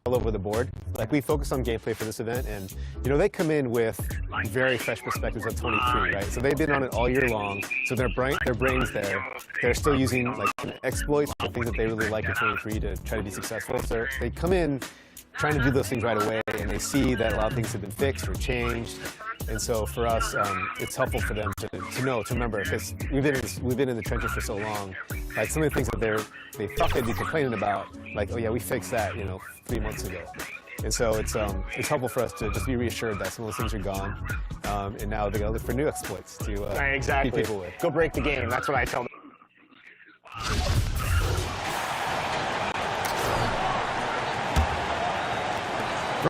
All over the board. Like, we focus on gameplay for this event, and you know, they come in with very fresh perspectives of 23, right? So they've been on it all year long, so their brains there, they're still using like exploits, the things that they really like in 23 to try to be successful. So they come in trying to do those things right away, and they see that a lot of things have been fixed or changed. And so for us, it's helpful for them to remember, because we've been in the trenches for so long. Like, some of the things that they thought they'd be complaining about, like, oh yeah, we fixed that, you know, 3 months ago. And so it's helpful for us to just be reassured that some of those things are gone, and now they gotta look for new exploits to beat people with. Go break the game. That's what I tell them.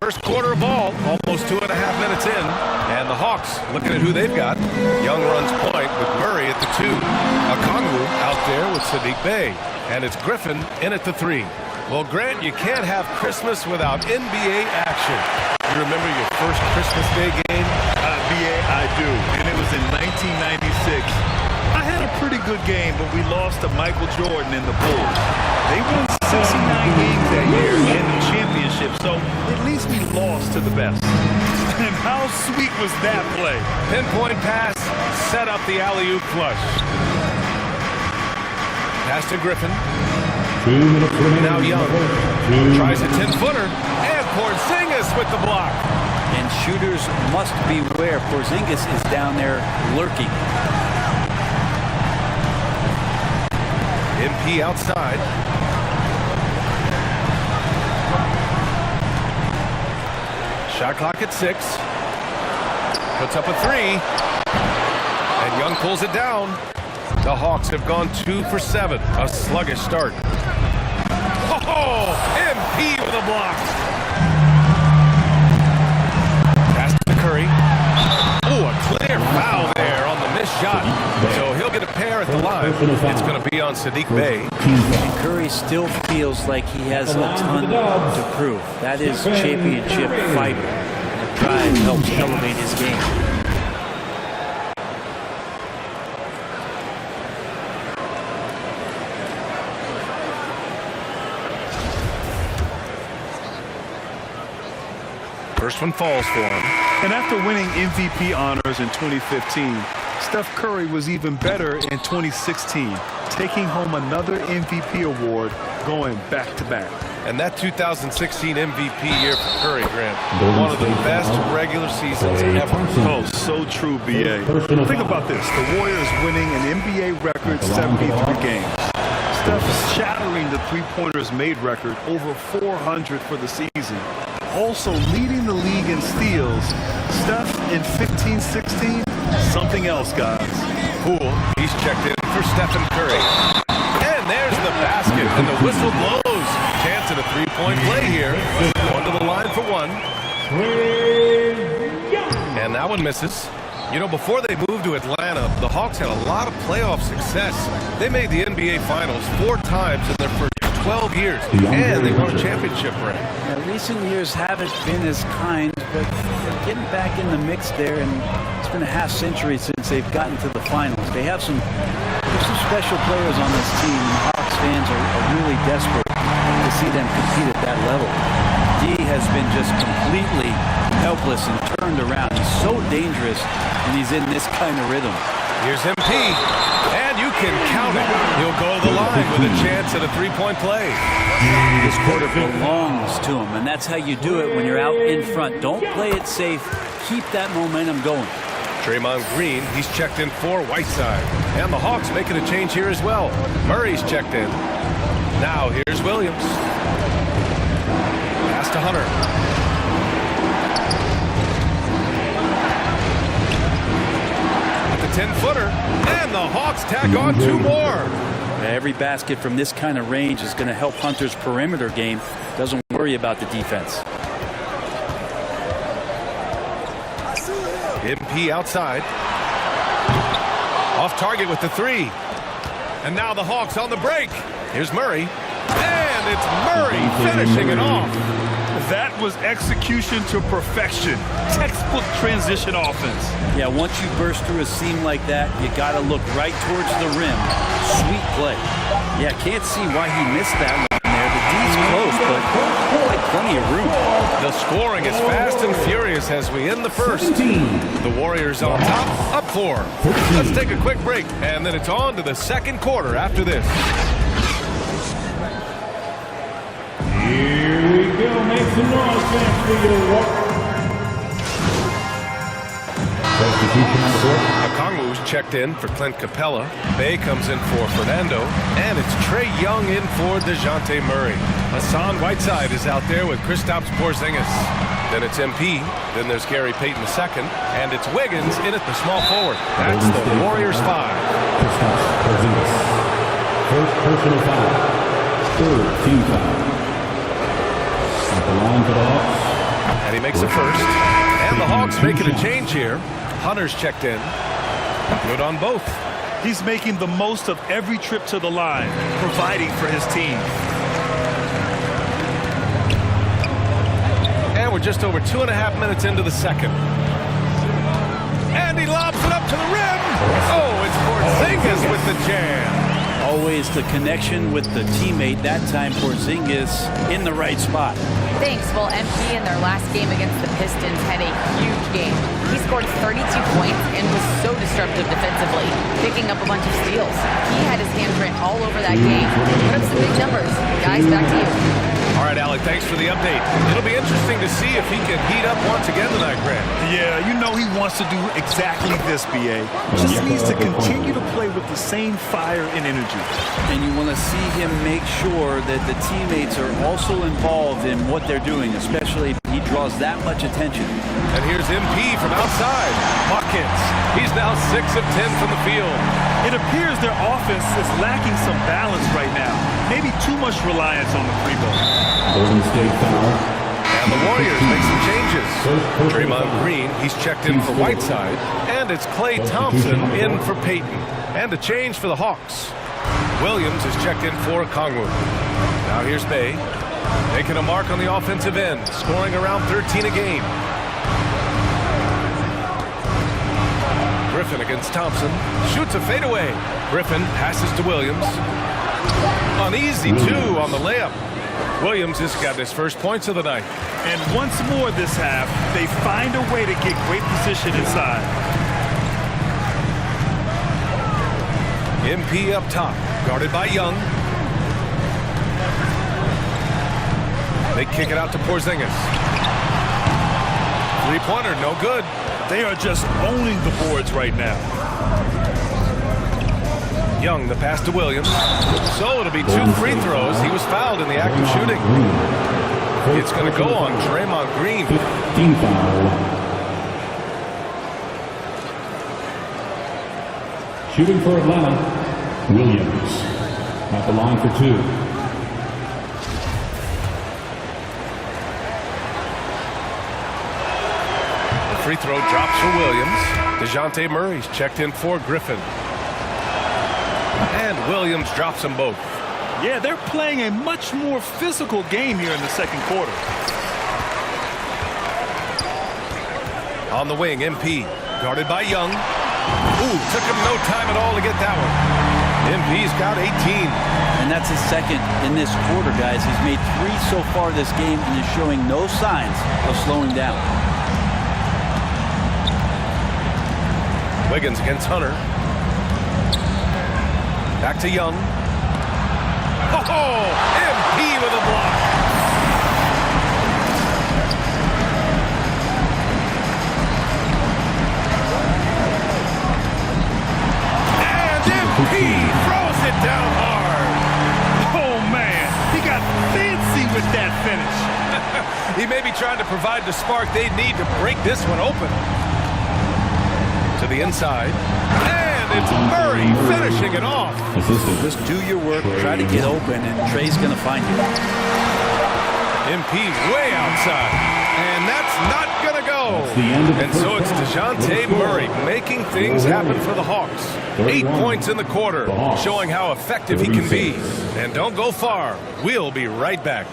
First quarter ball, almost 2.5 minutes in, and the Hawks looking at who they've got. Young runs point with Murray at the 2. Okongwu out there with Sadiq Bey, and it's Griffin in at the 3. Well, Grant, you can't have Christmas without NBA action. You remember your first Christmas Day game? I do, and it was in 1996. I had a pretty good game, but we lost to Michael Jordan and the Bulls. They won 69 games that year in the championship, so at least we lost to the best. And how sweet was that play? Pinpoint pass, set up the alley-oop flush. Pass to Griffin. Now Young tries a 10-footer, and Porzingis with the block. And shooters must beware. Porzingis is down there lurking. MP outside. Shot clock at 6. Puts up a 3. And Young pulls it down. The Hawks have gone 2 for 7. A sluggish start. Oh, MP with a block. Pass to Curry. Oh, a clear foul there on the missed shot. So he'll get a pair at the line. It's going to be on Sadiq Bey. And Curry still feels like he has a ton to prove. That is championship fighter. The drive helps elevate his game. First one falls for him. And after winning MVP honors in 2015, Steph Curry was even better in 2016, taking home another MVP award, going back-to-back. And that 2016 MVP year for Curry, Grant, one of the best regular seasons ever. Oh, so true, B.A. Think about this. The Warriors winning an NBA record 73 games. Steph shattering the three-pointers made record, over 400 for the season. Also leading the league in steals. Steph in 15-16, something else, guys. Poole, he's checked in for Stephen Curry. And there's the basket, and the whistle blows. Chance at a three-point play here. Going to the line for 1. And that one misses. You know, before they moved to Atlanta, the Hawks had a lot of playoff success. They made the NBA Finals 4 times in their first 12 years, and they won a championship ring. Now, recent years haven't been as kind, but they're getting back in the mix there, and it's been a half-century since they've gotten to the finals. There's some special players on this team, and Hawks fans are really desperate to see them compete at that level. D has been just completely helpless and turned around. He's so dangerous when he's in this kind of rhythm. Here's MP, and you can count it. He'll go to the line with a chance at a three-point play. This quarter belongs to him, and that's how you do it when you're out in front. Don't play it safe. Keep that momentum going. Draymond Green, he's checked in for Whiteside. And the Hawks making a change here as well. Murray's checked in. Now here's Williams. Pass to Hunter. 10-footer, and the Hawks tack on 2 more. Every basket from this kind of range is going to help Hunter's perimeter game. Doesn't worry about the defense. MP outside. Off target with the 3. And now the Hawks on the break. Here's Murray. And it's Murray finishing it off. That was execution to perfection. Textbook transition offense. Yeah, once you burst through a seam like that, you got to look right towards the rim. Sweet play. Yeah, can't see why he missed that one there. The D's close, but like plenty of room. The scoring is fast and furious as we end the first. The Warriors on top, up 4. Let's take a quick break, and then it's on to the second quarter after this. Here we go. Make some noise, fans, for your walk. Substitution on the court. Okongwu's checked in for Clint Capella. Bay comes in for Fernando. And it's Trae Young in for DeJounte Murray. Hassan Whiteside is out there with Kristaps Porzingis. Then it's MP. Then there's Gary Payton II. And it's Wiggins in at the small forward. That's the Warriors 5. Kristaps Porzingis. First personal foul. Third team foul. At the line for the Hawks. And he makes the first. And the Hawks making a change here. Hunter's checked in. Good on both. He's making the most of every trip to the line, providing for his team. And we're just over 2.5 minutes into the second. And he lobs it up to the rim. Oh, it's Porzingis with the jam. Always the connection with the teammate. That time Porzingis in the right spot. Thanks. Well, MP in their last game against the Pistons had a huge game. He scored 32 points and was so disruptive defensively, picking up a bunch of steals. He had his handprint all over that game. Put up some big numbers. Guys, back to you. All right, Alec, thanks for the update. It'll be interesting to see if he can heat up once again tonight, Grant. Yeah, you know he wants to do exactly this, BA. Just needs to continue to play with the same fire and energy. And you want to see him make sure that the teammates are also involved in what they're doing, especially if he draws that much attention. And here's MP from outside. Buckets. He's now 6 of 10 from the field. It appears their offense is lacking some balance right now. Maybe too much reliance on the free ball. Golden State foul. And the Warriors make some changes. Draymond Green, he's checked in for Whiteside. And it's Klay Thompson in for Payton. And a change for the Hawks. Williams is checked in for Okongwu. Now here's Bay. Making a mark on the offensive end. Scoring around 13 a game. Griffin against Thompson. Shoots a fadeaway. Griffin passes to Williams. An easy 2 on the layup. Williams has got his first points of the night. And once more this half, they find a way to get great position inside. MP up top, guarded by Young. They kick it out to Porzingis. Three-pointer, no good. They are just owning the boards right now. Young, the pass to Williams. So it'll be 2 free throws. He was fouled in the act of shooting. It's going to go on Draymond Green. Team foul. Shooting for Atlanta, Williams. At the line for 2. The free throw drops for Williams. DeJounte Murray's checked in for Griffin. And Williams drops them both. Yeah, they're playing a much more physical game here in the second quarter. On the wing, MP, guarded by Young. Ooh, took him no time at all to get that one. MP's got 18. And that's his second in this quarter, guys. He's made 3 so far this game and is showing no signs of slowing down. Wiggins against Hunter. Back to Young. Oh, MP with a block. And MP throws it down hard. Oh, man. He got fancy with that finish. He may be trying to provide the spark they need to break this one open. To the inside. And it's Murray finishing it off. Just do your work, try to get open, and Trae's going to find you. MP way outside. And that's not going to go. And so it's DeJounte Murray making things happen for the Hawks. 8 points in the quarter, showing how effective he can be. And don't go far. We'll be right back.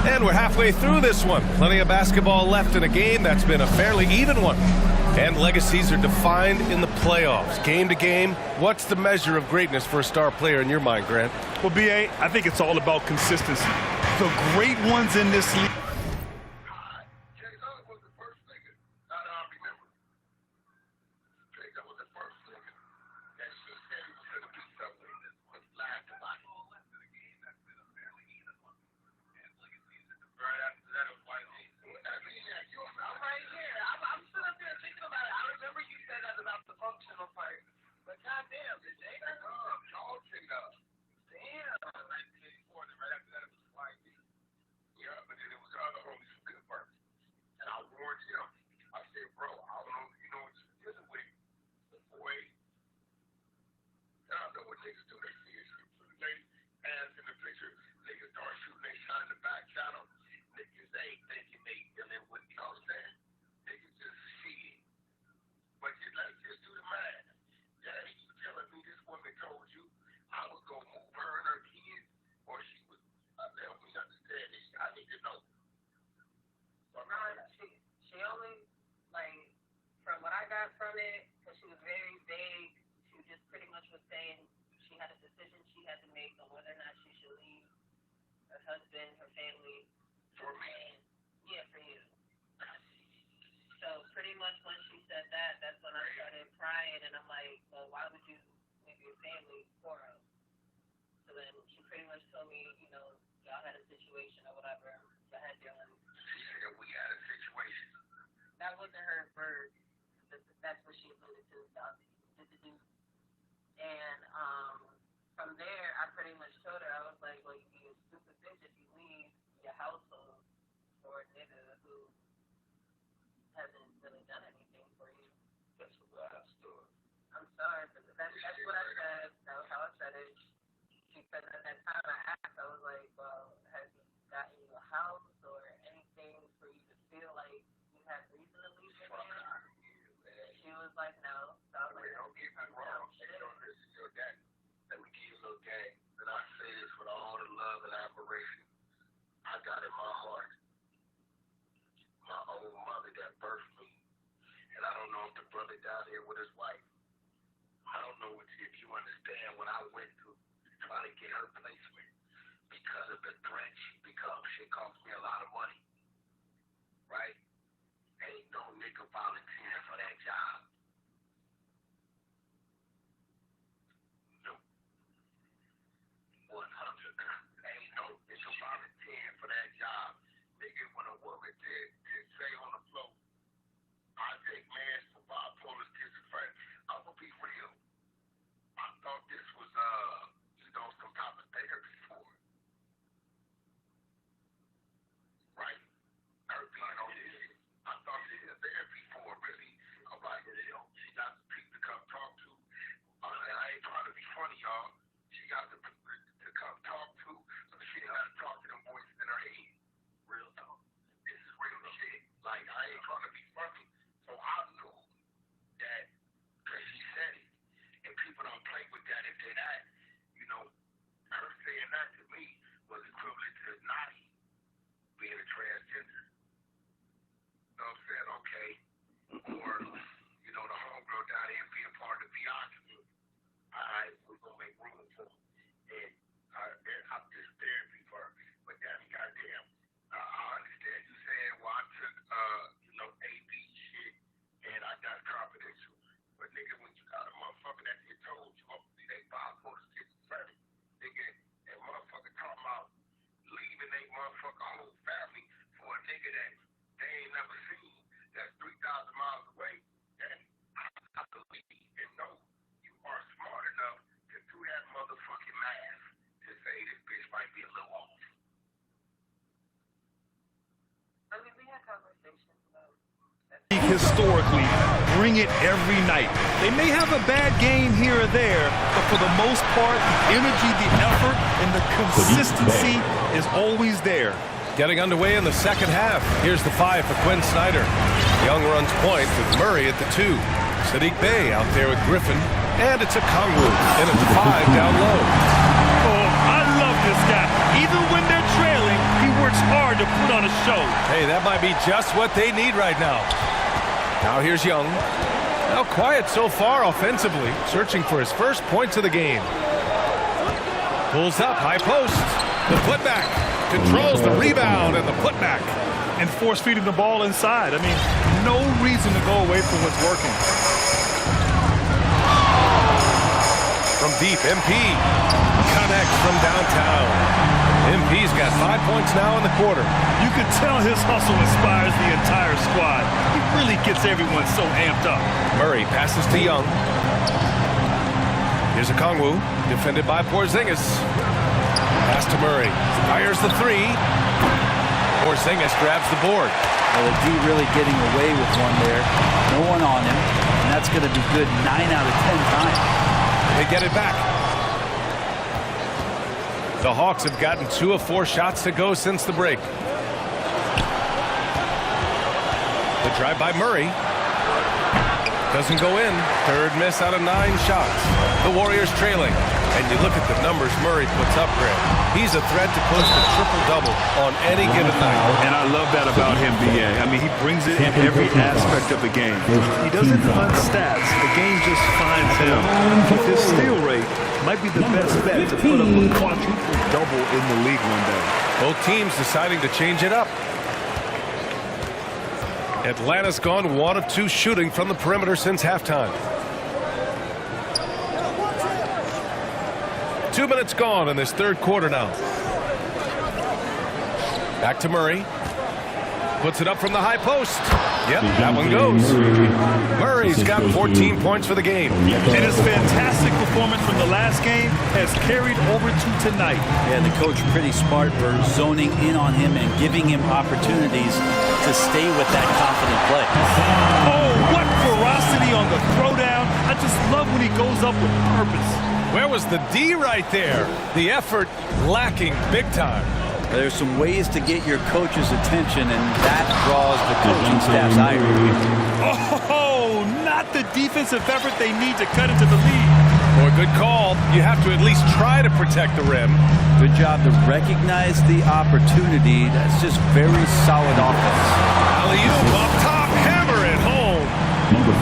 And we're halfway through this one. Plenty of basketball left in a game that's been a fairly even one. And legacies are defined in the playoffs. Game to game, what's the measure of greatness for a star player in your mind, Grant? Well, B.A., I think it's all about consistency. The great ones in this league. From it, because she was very vague. She just pretty much was saying she had a decision she had to make on whether or not she should leave her husband, her family. For me? Yeah, for you. So pretty much when she said that, that's when I started crying, and I'm like, well, why would you leave your family for us? So then she pretty much told me, you know, y'all had a situation or whatever. Y'all had your own. She said we had a situation. That wasn't her word. That's what she alluded to, and from there, I pretty much told her, I was like, well, you'd be a stupid bitch if you leave your household for a nigga who hasn't really done anything for you. That's a wild story. I'm sorry, but that's what I said. That was how I said it. Because at that time I asked, I was like, well, have you gotten you a house or anything for you to feel like you had reason to leave your family? She was like, no. So I was like, don't get me wrong. This is your daddy. Let me give you a little game. And I say this with all the love and admiration I got in my heart. My own mother that birthed me. And I don't know if the brother down here with his wife. I don't know if you understand what I went through trying to get her placement because of the threat she becomes. She cost me a lot of money. Right? Ain't no nigga volunteering for that job. Nope. 100. Ain't no nigga volunteering for that job. Nigga, when a woman did say on the floor, I take mans for bipolar schizophrenia. I'm gonna be real. I thought this was some type of therapy for it. Right? Her being on this. I thought it was therapy for it. bring it every night. They may have a bad game here or there, but for the most part, the energy, the effort, and the consistency is always there. Getting underway in the second half. Here's the 5 for Quinn Snyder. Young runs point with Murray at the 2. Sadiq Bey out there with Griffin. And it's a Kongwu in at the 5 down low. Oh, I love this guy. Even when they're trailing, he works hard to put on a show. Hey, that might be just what they need right now. Now here's Young. Now quiet so far offensively, searching for his first points of the game. Pulls up, high post. The putback. Controls the rebound and the putback. And force-feeding the ball inside. I mean, no reason to go away from what's working. From deep, MP connects from downtown. MP's got 5 points now in the quarter. You can tell his hustle inspires the entire squad. He really gets everyone so amped up. Murray passes to Young. Here's a Kongwu, defended by Porzingis. Pass to Murray. Fires the 3. Porzingis grabs the board. Well, the D really getting away with one there. No one on him. And that's going to be good 9 out of 10 times. They get it back. The Hawks have gotten 2 of 4 shots to go since the break. The drive by Murray. Doesn't go in. 3rd miss out of 9 shots. The Warriors trailing. And you look at the numbers Murray puts up, Greg. He's a threat to post a triple-double on any given night. And I love that about him, B.A. I mean, he brings it in every aspect of the game. He doesn't hunt stats. The game just finds him. With his steal rate, might be the best bet to put up a quadruple double in the league one day. Both teams deciding to change it up. Atlanta's gone 1 of 2 shooting from the perimeter since halftime. 2 minutes gone in this 3rd quarter now. Back to Murray. Puts it up from the high post. Yep, that one goes. Murray's got 14 points for the game. And his fantastic performance from the last game has carried over to tonight. Yeah, the coach pretty smart for zoning in on him and giving him opportunities to stay with that confident play. Oh, what ferocity on the throwdown. I just love when he goes up with purpose. Where was the D right there? The effort lacking big time. There's some ways to get your coach's attention, and that draws the coaching staff's ire. Oh, not the defensive effort they need to cut into the lead. Or good call. You have to at least try to protect the rim. Good job to recognize the opportunity. That's just very solid offense. Alley-oop up top, hammer it home.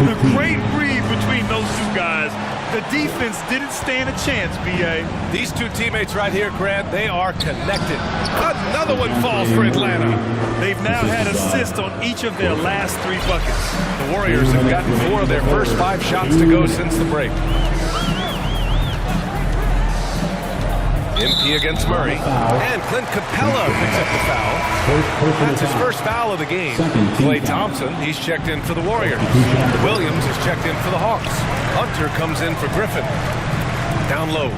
The great read between those 2 guys. The defense didn't stand a chance, B.A. These 2 teammates right here, Grant, they are connected. Another one falls for Atlanta. They've now had assists on each of their last 3 buckets. The Warriors have gotten 4 of their first 5 shots to go since the break. MP against Murray. And Clint Capella picks up the foul. That's his first foul of the game. Klay Thompson, he's checked in for the Warriors. Williams is checked in for the Hawks. Hunter comes in for Griffin. Down low. Ooh,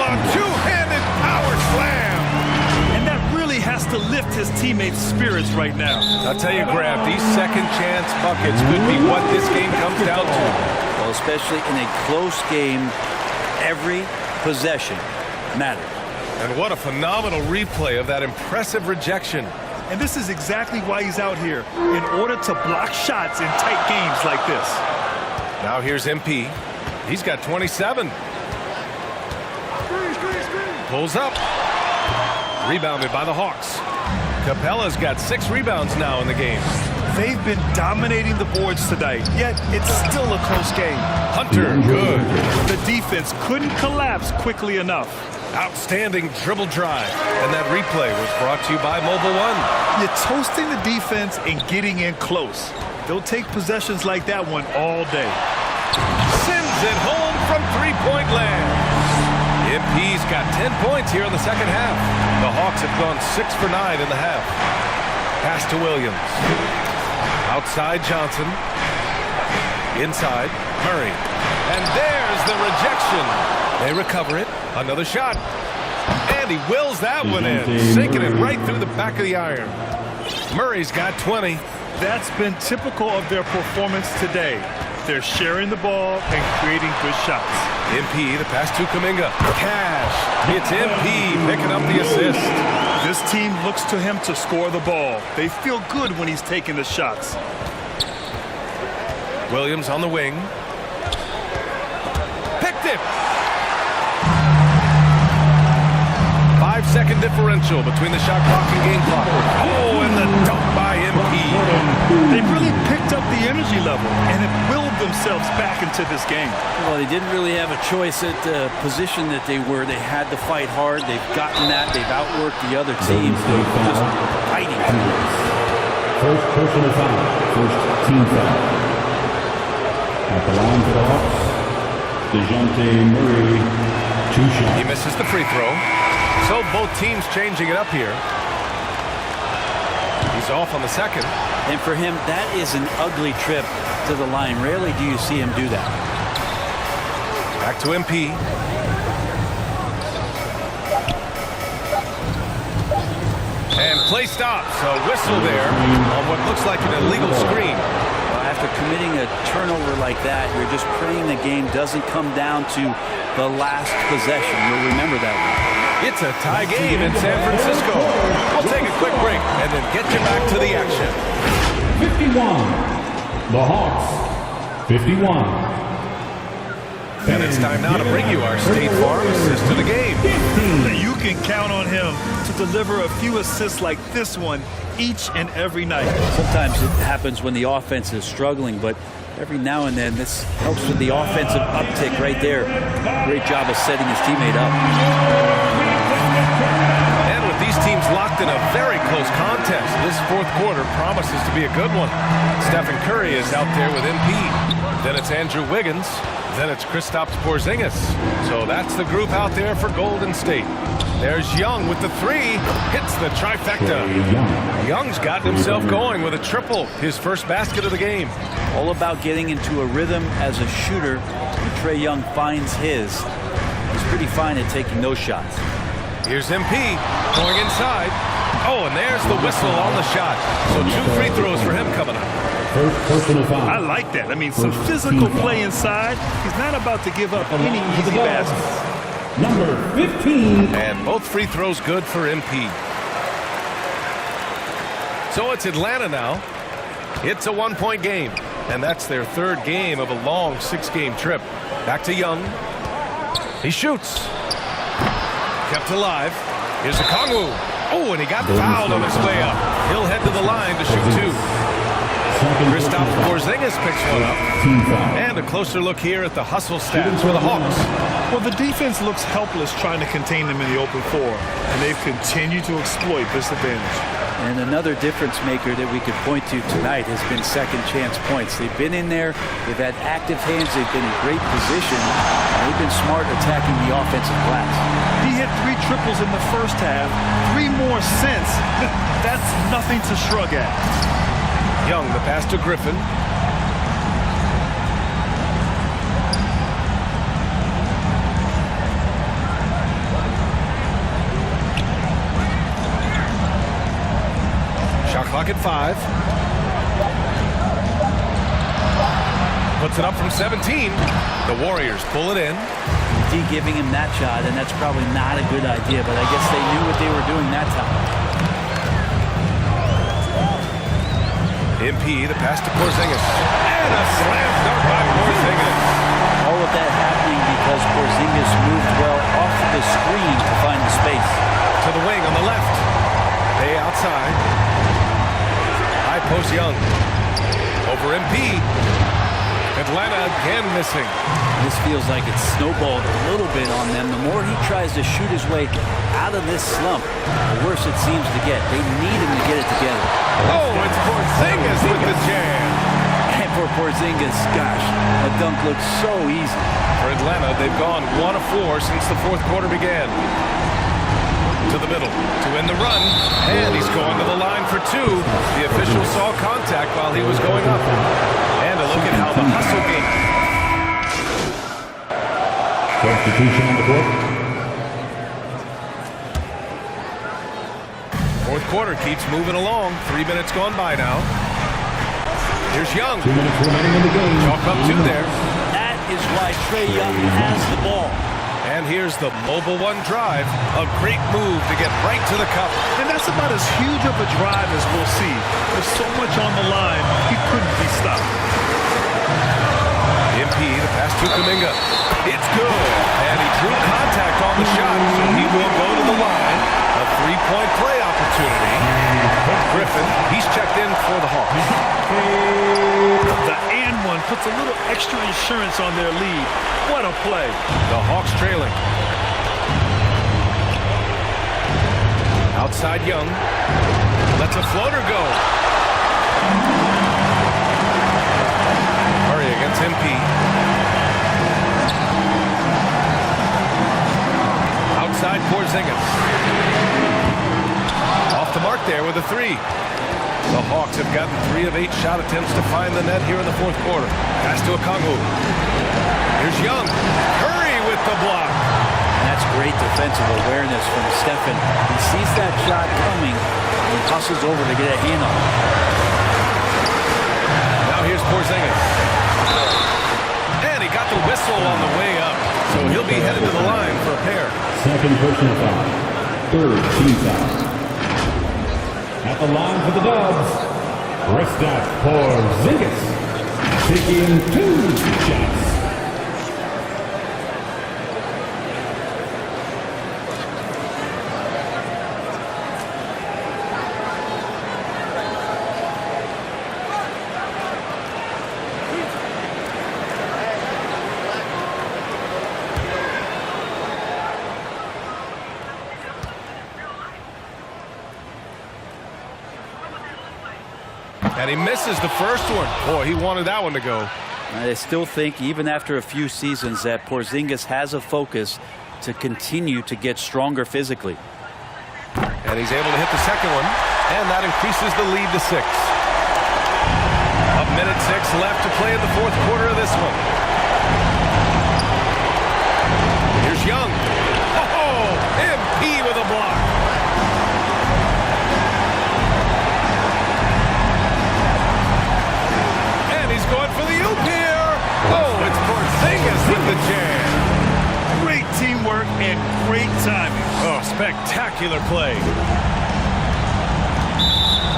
a 2-handed power slam. And that really has to lift his teammates' spirits right now. I'll tell you, Grab, these second chance buckets could be what this game comes down to. Well, especially in a close game, every possession matters. And what a phenomenal replay of that impressive rejection. And this is exactly why he's out here, in order to block shots in tight games like this. Now here's MP. He's got 27. Pulls up. Rebounded by the Hawks. Capella's got 6 rebounds now in the game. They've been dominating the boards tonight, yet it's still a close game. Hunter, good. The defense couldn't collapse quickly enough. Outstanding dribble drive. And that replay was brought to you by Mobile One. You're toasting the defense and getting in close. They'll take possessions like that one all day. Sends it home from 3-point land. MP's got 10 points here in the second half. The Hawks have gone 6 for 9 in the half. Pass to Williams. Outside Johnson. Inside Murray. And there's the rejection. They recover it. Another shot. And he wills that one in. Sinking it right through the back of the iron. Murray's got 20. That's been typical of their performance today. They're sharing the ball and creating good shots. MP, the pass to Kuminga. Cash. It's MP picking up the assist. This team looks to him to score the ball. They feel good when he's taking the shots. Williams on the wing. Picked it. 5-second differential between the shot clock and game clock. Oh, and the dunk by MP. They really picked up the energy level and have willed themselves back into this game. Well, they didn't really have a choice at the position that they were. They had to fight hard. They've gotten that. They've outworked the other teams. They're just fighting. First personal foul. First team foul. At the line for the Hawks, DeJounte Murray, 2 shots. He misses the free throw. So both teams changing it up here. He's off on the second. And for him, that is an ugly trip to the line. Rarely do you see him do that. Back to MP. And play stops. A whistle there on what looks like an illegal screen. After committing a turnover like that, you're just praying the game doesn't come down to the last possession. You'll remember that one. It's a tie game in San Francisco. We'll take a quick break and then get you back to the action. 51. The Hawks, 51. And it's time now to bring you our State Farm assist to the game. You can count on him to deliver a few assists like this one each and every night. Sometimes it happens when the offense is struggling, but every now and then this helps with the offensive uptick right there. Great job of setting his teammate up. And with these teams locked in a very close contest, this fourth quarter promises to be a good one. Stephen Curry is out there with MP. Then it's Andrew Wiggins. Then it's Kristaps Porzingis. So that's the group out there for Golden State. There's Young with the three. Hits the trifecta. Young's gotten himself going with a triple. His first basket of the game. All about getting into a rhythm as a shooter. Trae Young finds his. He's pretty fine at taking those shots. Here's MP going inside. Oh, and there's the whistle on the shot. So 2 free throws for him coming up. First personal foul. I like that. I mean, some physical play inside. He's not about to give up any easy baskets. Number 15. And both free throws good for MP. So it's Atlanta now. It's a 1-point game. And that's their 3rd game of a long 6-game trip. Back to Young. He shoots. Kept alive. Here's Okongwu. Oh, and he got fouled on his way up. He'll head to the line to shoot 2. Kristaps Porzingis picks one up. And a closer look here at the hustle stats for the Hawks. Well, the defense looks helpless trying to contain them in the open floor, and they've continued to exploit this advantage. And another difference maker that we could point to tonight has been second chance points. They've been in there, they've had active hands, they've been in great position, and they've been smart attacking the offensive glass. He hit 3 triples in the first half, 3 more since. That's nothing to shrug at. Young, the pass to Griffin. Shot clock at 5. Puts it up from 17. The Warriors pull it in. D giving him that shot, and that's probably not a good idea, but I guess they knew what they were doing that time. MP, the pass to Porzingis. And a slam dunk by Porzingis. All of that happening because Porzingis moved well off the screen to find the space. To the wing on the left. Bay outside. High post Young. Over MP. Atlanta again missing. This feels like it's snowballed a little bit on them. The more he tries to shoot his way out of this slump, the worse it seems to get. They need him to get it together. Oh, it's Porzingis with the jam. And for Porzingis, gosh, that dunk looks so easy. For Atlanta, they've gone 1 of 4 since the fourth quarter began. To the middle to win the run, and he's going to the line for 2. The official saw contact while he was going up. And a look at how the hustle game. Substitution on the court. Fourth quarter keeps moving along. 3 minutes gone by now. Here's Young. 2 minutes remaining in the game. Chalk up 2 there. That is why Trae Young has the ball. And here's the mobile one drive. A great move to get right to the cup. And that's about as huge of a drive as we'll see. There's so much on the line, he couldn't be stopped. MP, the pass to Kuminga. It's good. And he drew contact on the shot, so he will go to the line. A 3-point play opportunity. Griffin, he's checked in for the Hawks. The and one puts a little extra insurance on their lead. What a play. The Hawks trailing. Outside Young. Lets a floater go. Murray against MP. Outside Porzingis. Off the mark there with a 3. The Hawks have gotten 3 of 8 shot attempts to find the net here in the 4th quarter. Pass to Okongwu. Here's Young. Curry with the block. That's great defensive awareness from Stephen. He sees that shot coming and hustles over to get a hand on it. Now here's Porzingis. And he got the whistle on the way up. So he'll be headed to the line for a pair. Second personal foul. 3rd team foul. At the line for the Dubs, Kristaps Porzingis taking 2 shots. And he misses the first one. Boy, he wanted that one to go. I still think, even after a few seasons, that Porzingis has a focus to continue to get stronger physically. And he's able to hit the second one, and that increases the lead to 6. A minute 6 left to play in the 4th quarter of this one. Here's Young. Oh, MP with a block. Going for the oop here. Oh, it's Porzingis with the jam. Great teamwork and great timing. Oh, spectacular play.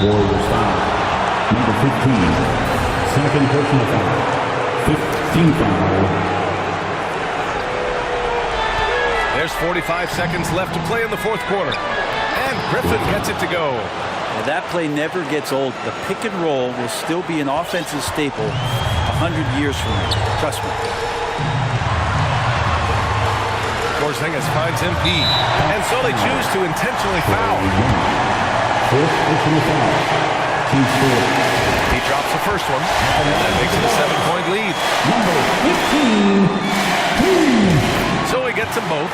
Warriors foul. Number 15. Second personal foul. 15 foul. There's 45 seconds left to play in the 4th quarter. And Griffin gets it to go. Now, that play never gets old. The pick and roll will still be an offensive staple 100 years from now. Trust me. Porzingis finds MP. And so they choose to intentionally foul. Fourth personal foul. Team score. He drops the first one. And that makes it a 7-point lead. Number 15. So he gets them both.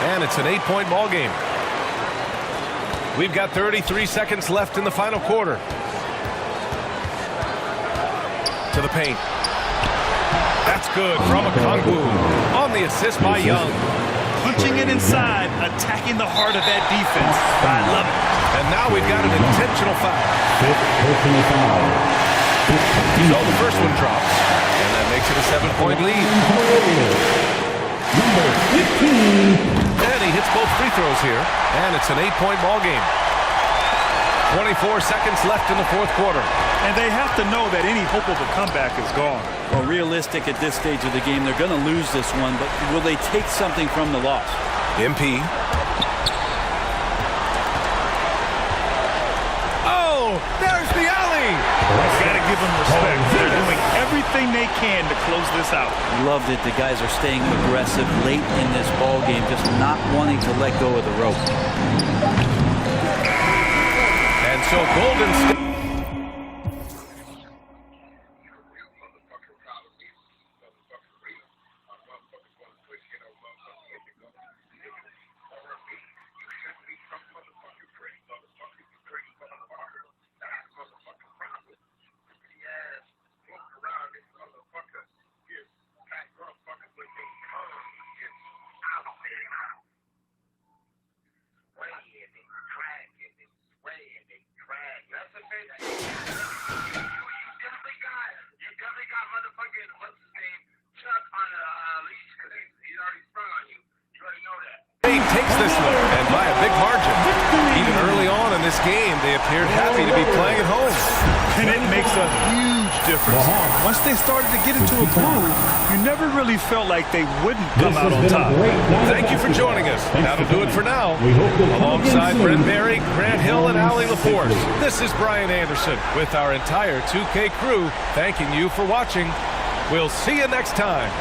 And it's an 8-point ball game. We've got 33 seconds left in the final quarter. To the paint. That's good from Okongwu on the assist by Young. Punching it inside, attacking the heart of that defense. I love it. And now we've got an intentional foul. Fifth personal foul. So the first one drops. And that makes it a 7-point lead. Number 15. And he hits both free throws here. And it's an 8-point ball game. 24 seconds left in the 4th quarter. And they have to know that any hope of a comeback is gone. Well, realistic at this stage of the game, they're going to lose this one, but will they take something from the loss? MP. Oh, there's the alley. Got to give them respect. They're doing everything they can to close this out. Love that the guys are staying aggressive late in this ball game, just not wanting to let go of the rope. And so Golden State. wins this one, and by a big margin. Even early on in this game, they appeared happy to be playing at home. And it makes a huge difference. Once they started to get into a groove, you never really felt like they wouldn't come out on top. Thank you for joining us. That'll do it for now. Alongside Brent Berry, Grant Hill, and Allie LaForce, this is Brian Anderson with our entire 2K crew thanking you for watching. We'll see you next time.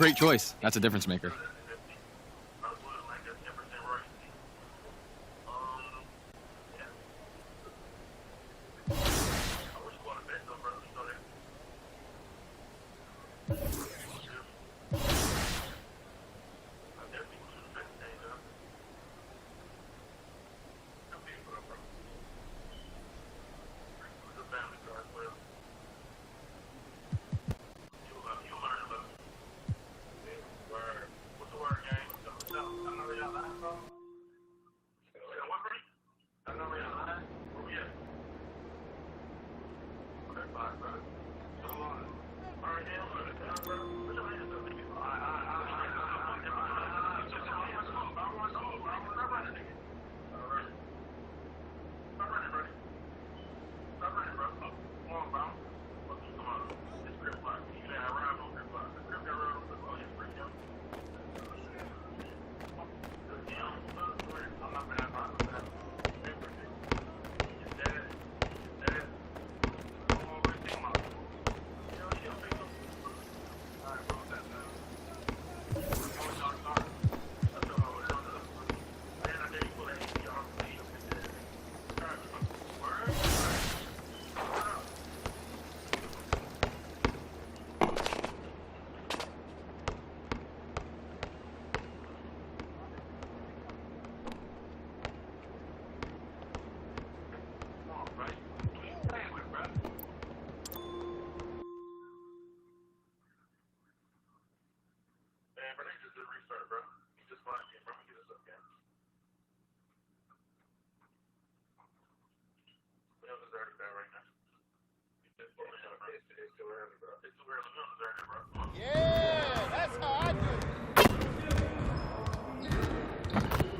Great choice. That's a difference maker.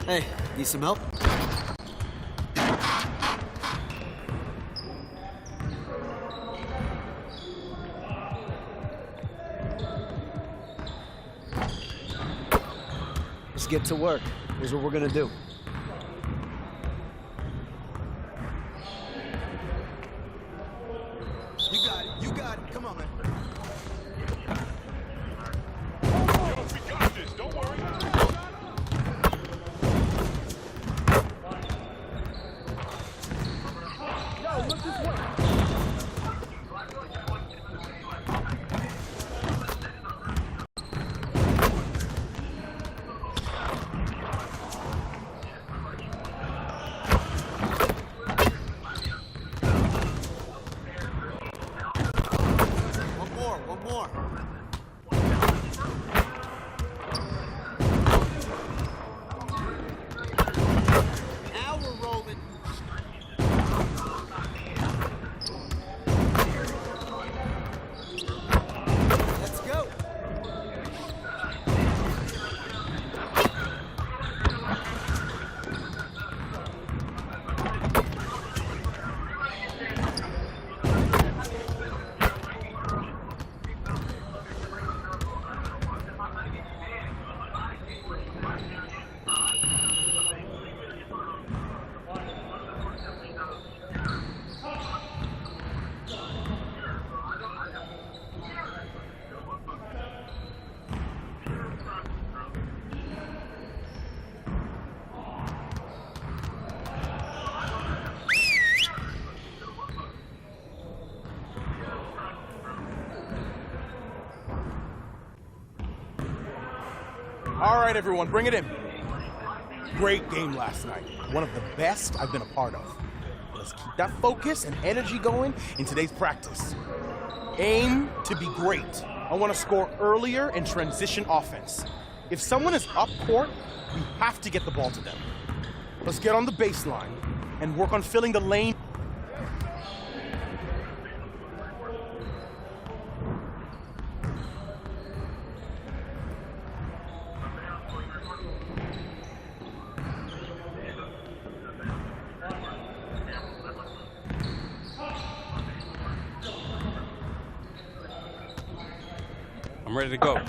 Hey, need some help? Let's get to work. Here's what we're gonna do. You got it. Come on, man. We got this. Don't worry. One more. Now we're rolling. Let's go. All right, everyone, bring it in. Great game last night. One of the best I've been a part of. Let's keep that focus and energy going in today's practice. Aim to be great. I want to score earlier in transition offense. If someone is up court, we have to get the ball to them. Let's get on the baseline and work on filling the lane. I'm ready to go.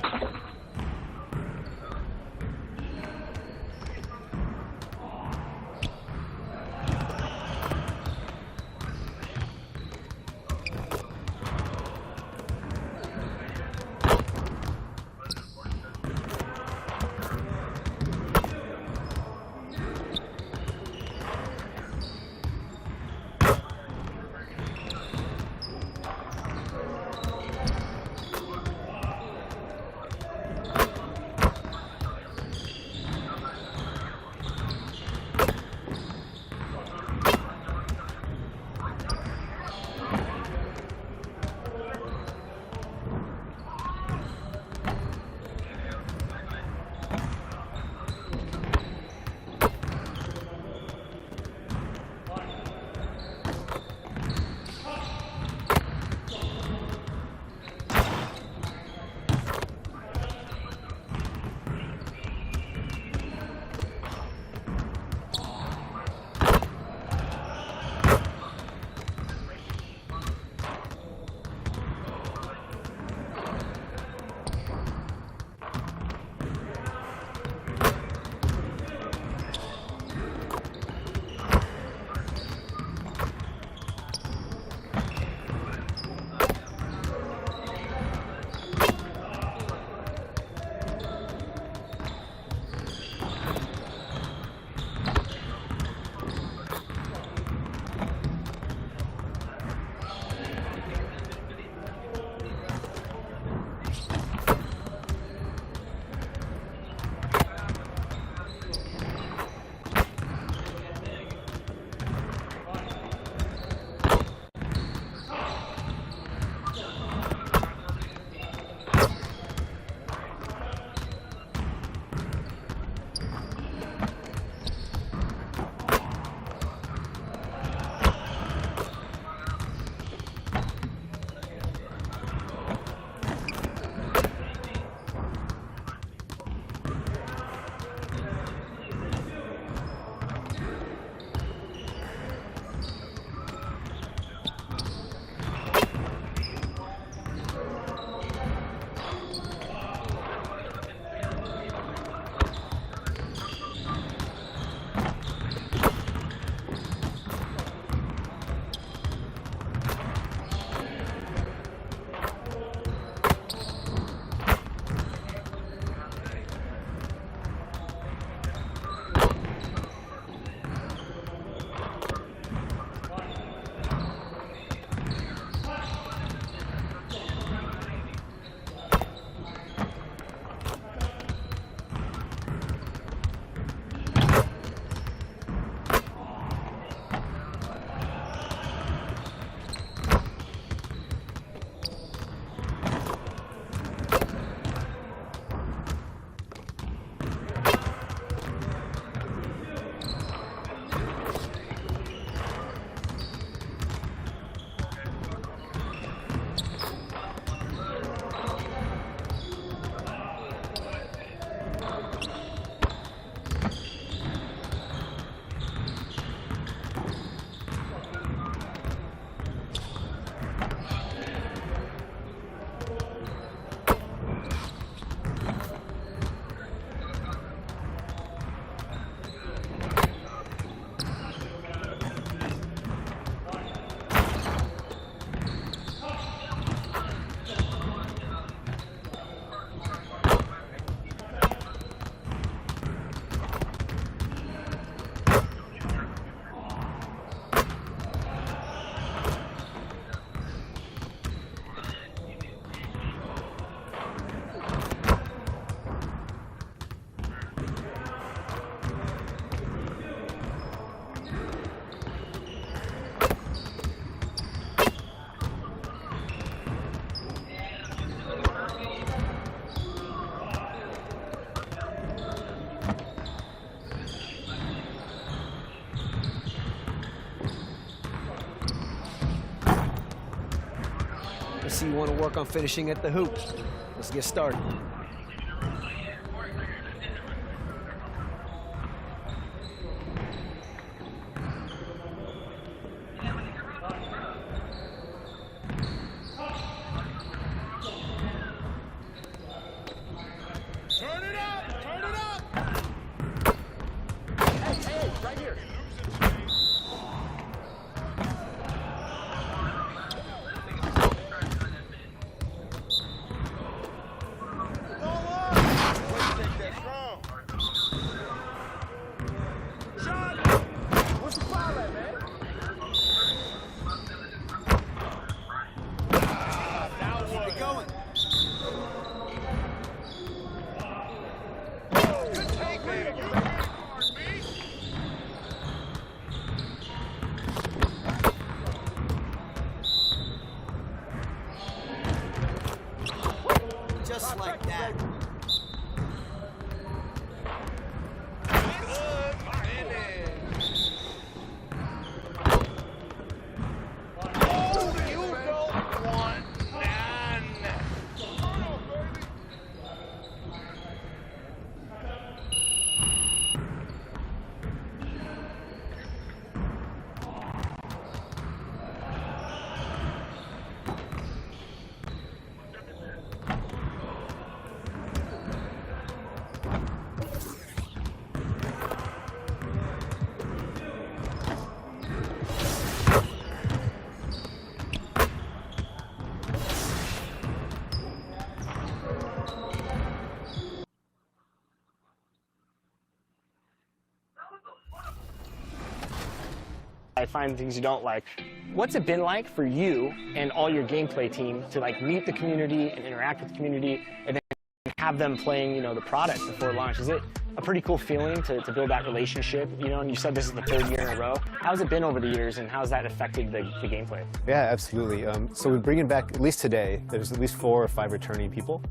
see you want to work on finishing at the hoop. Let's get started. Just like that. I find things you don't like. What's it been like for you and all your gameplay team to like meet the community and interact with the community and then have them playing, you know, the product before launch? Is it a pretty cool feeling to build that relationship, you know, and you said this is the 3rd year in a row. How's it been over the years and how's that affected the gameplay? Yeah, absolutely. So we're bringing back, at least today, there's at least 4 or 5 returning people.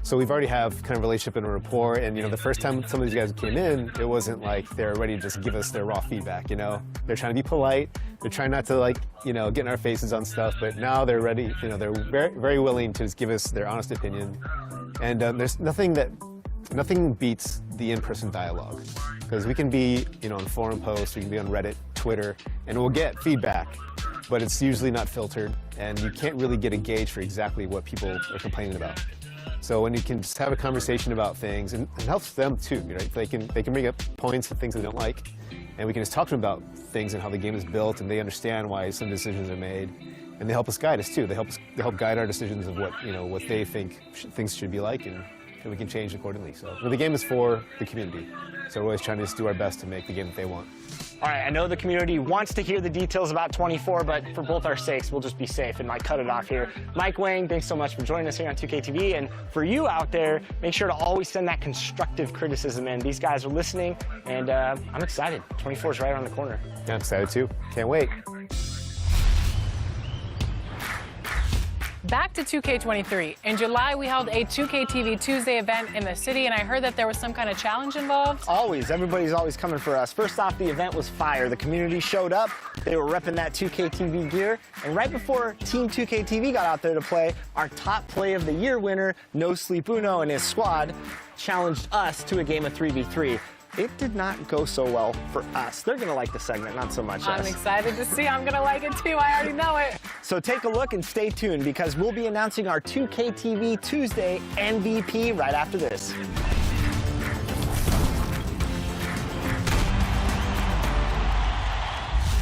So we've already have kind of relationship and a rapport, and you know, the first time some of these guys came in, it wasn't like they're ready to just give us their raw feedback, you know? They're trying to be polite, they're trying not to like, you know, get in our faces on stuff, but now they're ready, you know, they're very, very willing to just give us their honest opinion. And there's nothing beats the in-person dialogue. Because we can be, you know, on forum posts, we can be on Reddit, Twitter, and we'll get feedback, but it's usually not filtered, and you can't really get a gauge for exactly what people are complaining about. So when you can just have a conversation about things, and it helps them too, right? They can bring up points of things they don't like, and we can just talk to them about things and how the game is built, and they understand why some decisions are made, and they help us guide us too. They help guide our decisions of what, you know, what they think things should be like, and we can change accordingly. So the game is for the community, so we're always trying to just do our best to make the game that they want. All right, I know the community wants to hear the details about 24, but for both our sakes, we'll just be safe and cut it off here. Mike Wang, thanks so much for joining us here on 2K TV. And for you out there, make sure to always send that constructive criticism in. These guys are listening, and I'm excited. 24 is right around the corner. Yeah, I'm excited too. Can't wait. Back to 2K23. In July, we held a 2K TV Tuesday event in the city, and I heard that there was some kind of challenge involved. Always. Everybody's always coming for us. First off, the event was fire. The community showed up. They were repping that 2K TV gear. And right before Team 2K TV got out there to play, our top play of the year winner, No Sleep Uno and his squad, challenged us to a game of 3v3. It did not go so well for us. They're going to like the segment, not so much us. I'm excited to see. I'm going to like it too. I already know it. So take a look and stay tuned because we'll be announcing our 2K TV Tuesday MVP right after this.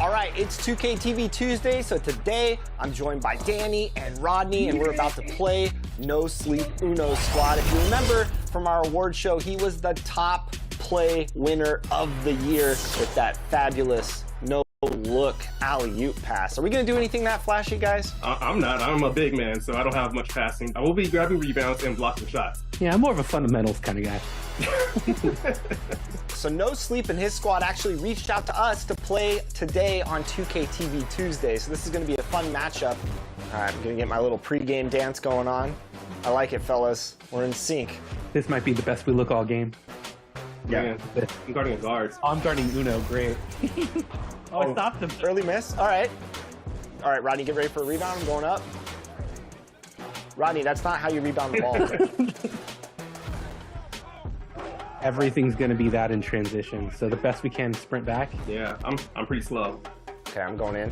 All right, it's 2K TV Tuesday, so today I'm joined by Danny and Rodney, and we're about to play No Sleep Uno Squad. If you remember from our award show, he was the top play winner of the year with that fabulous no-look alley-oop pass. Are we going to do anything that flashy, guys? I'm not. I'm a big man, so I don't have much passing. I will be grabbing rebounds and blocking shots. Yeah, I'm more of a fundamentals kind of guy. So No Sleep and his squad actually reached out to us to play today on 2K TV Tuesday. So this is going to be a fun matchup. All right, I'm going to get my little pregame dance going on. I like it, fellas. We're in sync. This might be the best we look all game. Yeah, I'm guarding a guard. I'm guarding Uno, great. I stopped him. Early miss, all right. All right, Rodney, get ready for a rebound, I'm going up. Rodney, that's not how you rebound the ball. Okay? Everything's going to be that in transition. So the best we can is sprint back. Yeah, I'm pretty slow. Okay, I'm going in.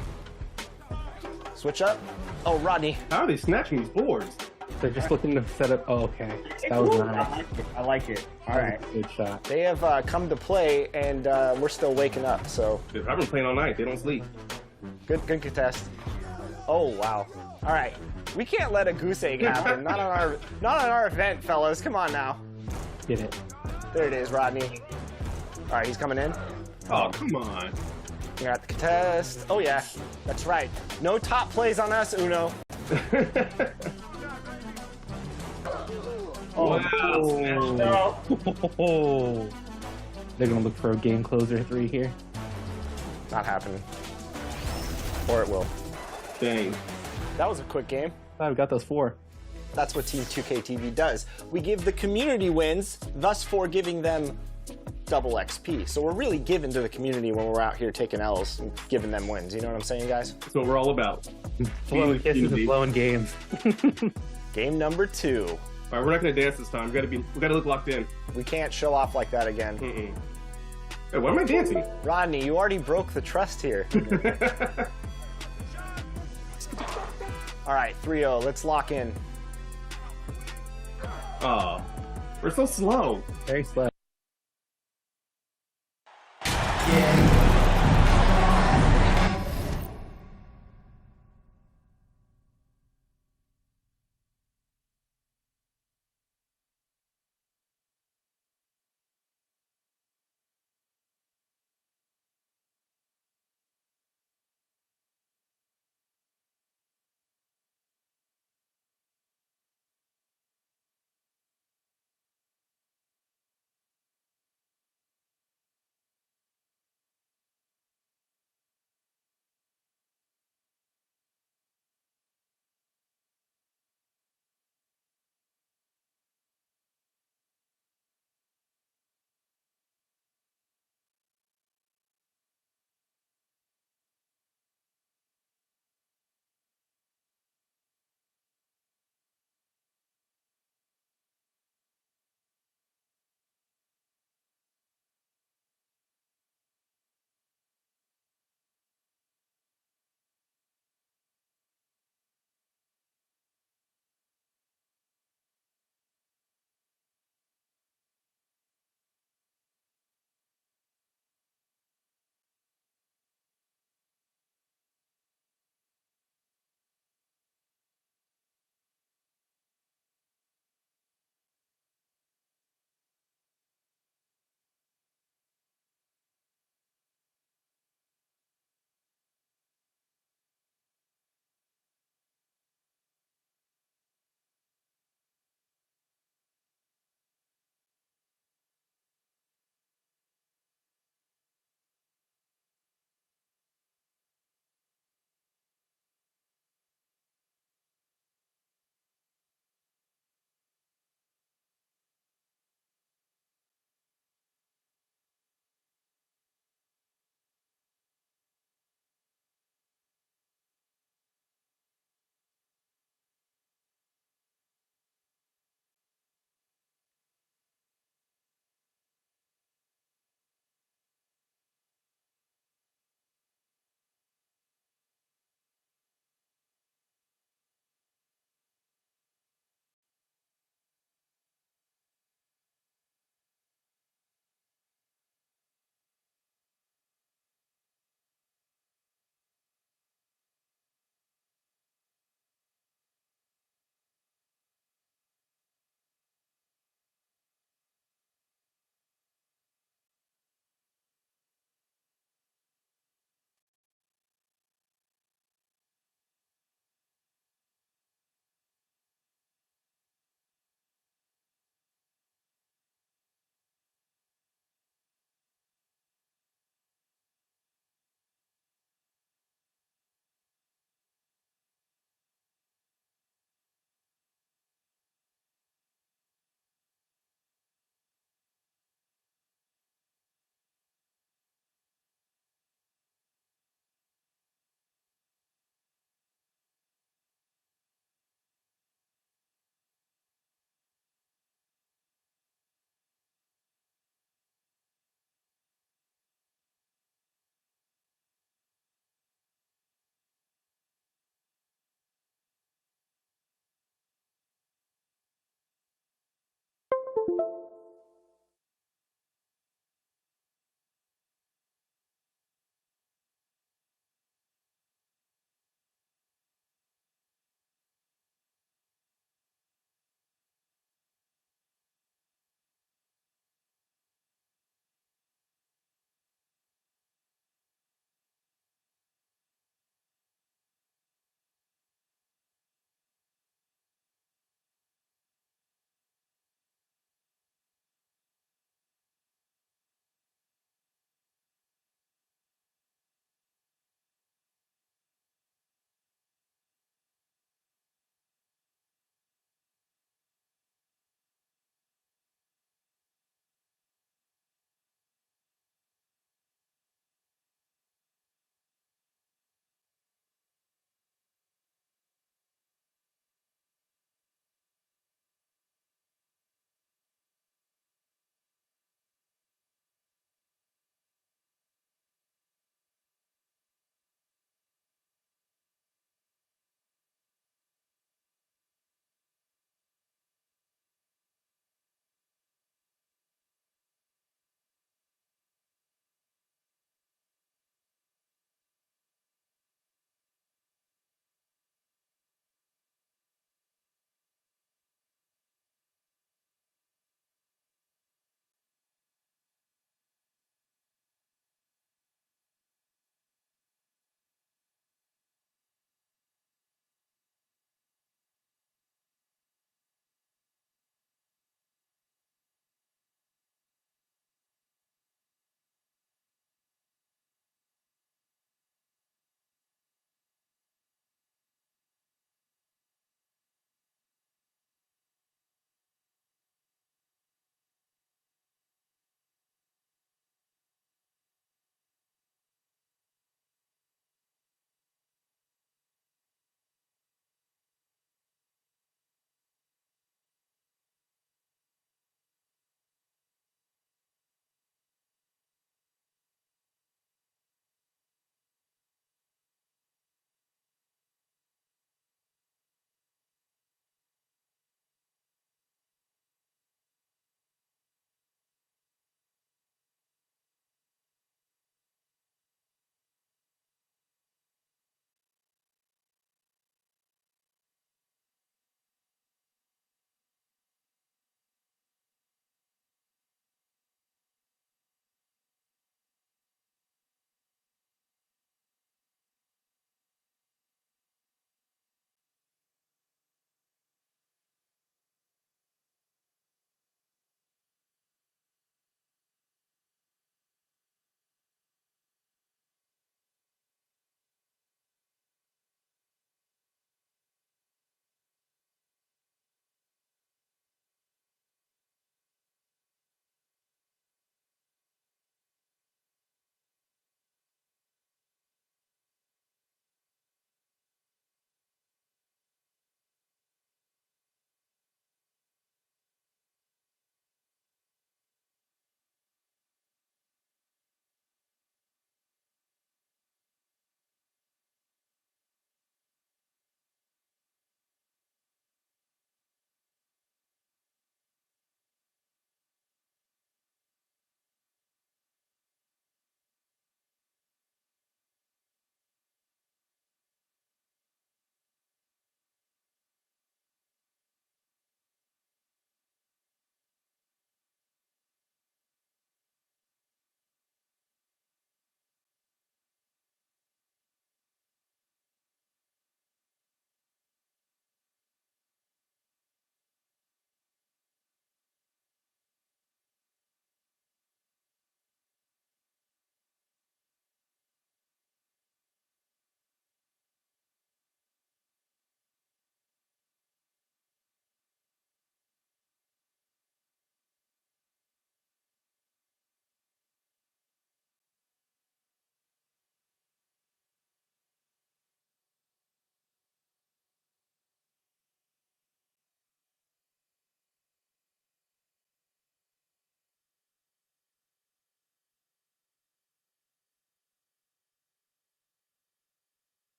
Switch up. Oh, Rodney. How are they snatching these boards? They're just looking to set up. Oh, okay. That was nice. I like it. All right. Good shot. They have come to play, and we're still waking up, so. I've been playing all night. They don't sleep. Good contest. Oh, wow. All right. We can't let a goose egg happen. Not on our event, fellas. Come on now. Get it. There it is, Rodney. All right, he's coming in. Oh, come on. We got the contest. Oh, yeah. That's right. No top plays on us, Uno. Wow. Oh. They're going to look for a game closer 3 here. Not happening. Or it will. Dang. That was a quick game. I've got those 4. That's what Team 2K TV does. We give the community wins, thus for giving them double XP. So we're really giving to the community when we're out here taking L's and giving them wins. You know what I'm saying, guys? That's what we're all about. Blowing kisses and blowing games. Game number 2. All right, we're not gonna dance this time. We gotta look locked in. We can't show off like that again. Hey, why am I dancing? Rodney, you already broke the trust here. All right, 3-0. Let's lock in. Oh, we're so slow. Very slow.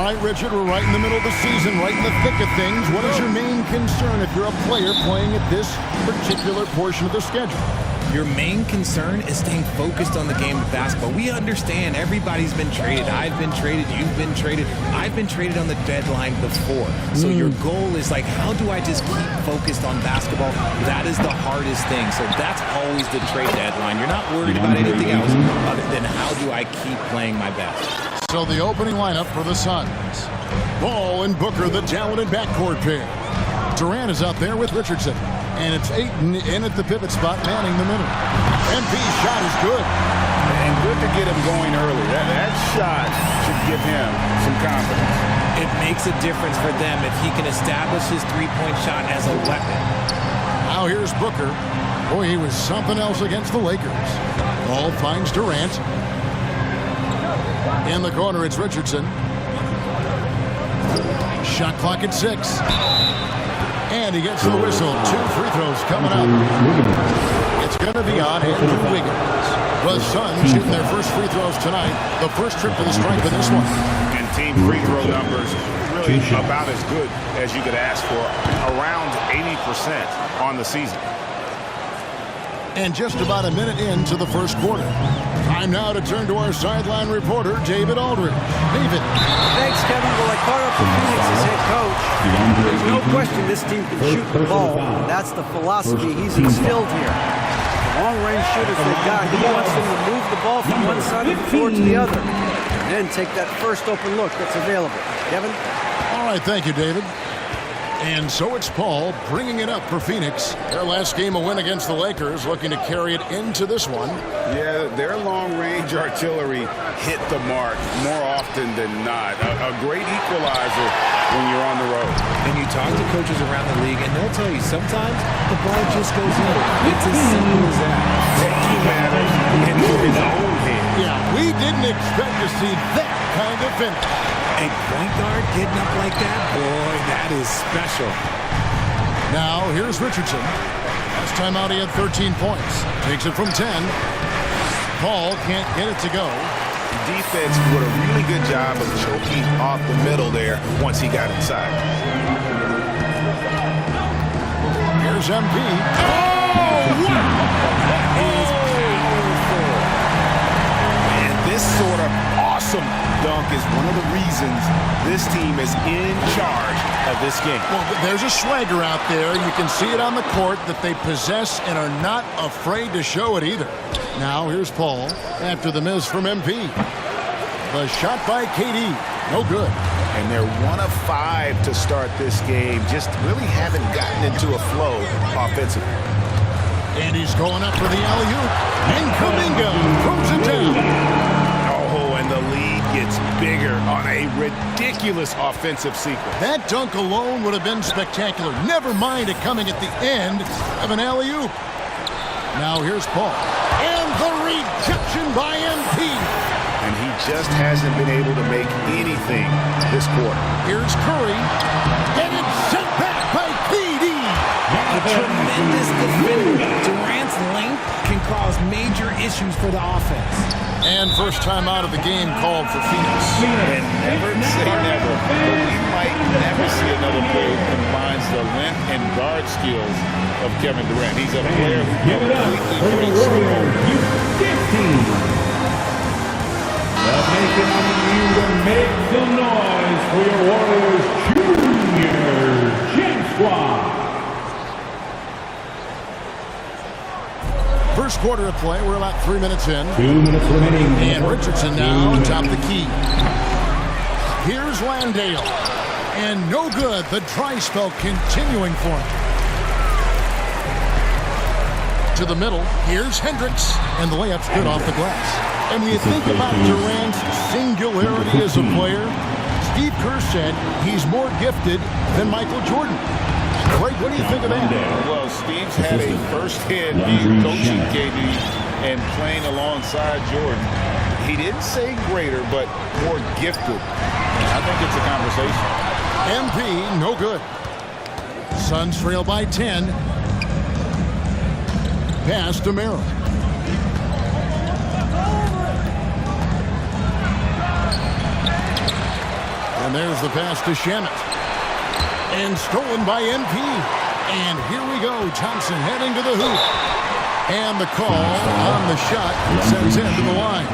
right, Richard, we're right in the middle of the season, right in the thick of things. What is your main concern if you're a player playing at this particular portion of the schedule? Your main concern is staying focused on the game of basketball. We understand everybody's been traded. I've been traded. You've been traded. I've been traded on the deadline before. So your goal is like, how do I just keep focused on basketball? That is the hardest thing. So that's always the trade deadline. You're not worried about anything else other than how do I keep playing my best. So the opening lineup for the Suns. Ball and Booker, the talented backcourt pair. Durant is out there with Richardson. And it's Ayton in at the pivot spot, manning the middle. MP's shot is good. And good to get him going early. That shot should give him some confidence. It makes a difference for them if he can establish his three-point shot as a weapon. Now here's Booker. Boy, he was something else against the Lakers. Ball finds Durant. In the corner, it's Richardson. Shot clock at 6. And he gets the whistle. 2 free throws coming up. It's going to be on Andrew Wiggins. The Suns shooting their first free throws tonight. The first trip to the stripe in this one. And team free throw numbers really about as good as you could ask for. Around 80% on the season. And just about a minute into the first quarter. Time now to turn to our sideline reporter, David Aldridge. David. Thanks, Kevin. Well, I caught up with Phoenix's head coach. There's no question this team can shoot the ball. That's the philosophy he's instilled here. The long-range shooters they've got, he wants them to move the ball from one side of the floor to the other. And then take that first open look that's available. Kevin? All right, thank you, David. And so it's Paul bringing it up for Phoenix. Their last game, a win against the Lakers, looking to carry it into this one. Yeah, their long-range artillery hit the mark more often than not. A great equalizer when you're on the road. And you talk to coaches around the league, and they'll tell you sometimes the ball just goes in. It's as simple as that. Taking matters into his own hands. Yeah, we didn't expect to see that kind of finish. A point guard getting up like that, boy, that is special. Now, here's Richardson. Last time out, he had 13 points. Takes it from 10. Paul can't get it to go. The defense did a really good job of choking off the middle there once he got inside. Here's MP. Oh, wow! That is powerful. And this sort of awesome dunk is one of the reasons this team is in charge of this game. Well, there's a swagger out there. You can see it on the court that they possess and are not afraid to show it either. Now here's Paul after the miss from MP. The shot by KD. No good. And they're 1 of 5 to start this game. Just really haven't gotten into a flow offensively. And he's going up for the alley-oop. And Kuminga throws it down. And the lead gets bigger on a ridiculous offensive sequence. That dunk alone would have been spectacular. Never mind it coming at the end of an alley-oop. Now here's Paul. And the rejection by MP. And he just hasn't been able to make anything this quarter. Here's Curry. And it's sent back by KD. A tremendous defender. Durant's length can cause major issues for the offense. And first time out of the game called for Phoenix. And never say never, but we might never see another player who combines the length and guard skills of Kevin Durant. He's a player who completely breaks the mold. Let's make it on you to make some noise for your Warriors Junior Jam Squad. First quarter of play, we're about 3 minutes in. 2 minutes remaining. And Richardson now on top of the key. Here's Landale. And no good. The dry spell continuing for him. To the middle. Here's Hendricks. And the layup's good off the glass. And when you think about Durant's singularity as a player, Steve Kerr said he's more gifted than Michael Jordan. Greg, what do you think of that? Well, Steve's had a first-hand view coaching KD and playing alongside Jordan. He didn't say greater, but more gifted. I think it's a conversation. MP, no good. Suns trail by 10. Pass to Merrill. And there's the pass to Shamet. And stolen by MP. And here we go. Thompson heading to the hoop. And the call on the shot sends him to the line.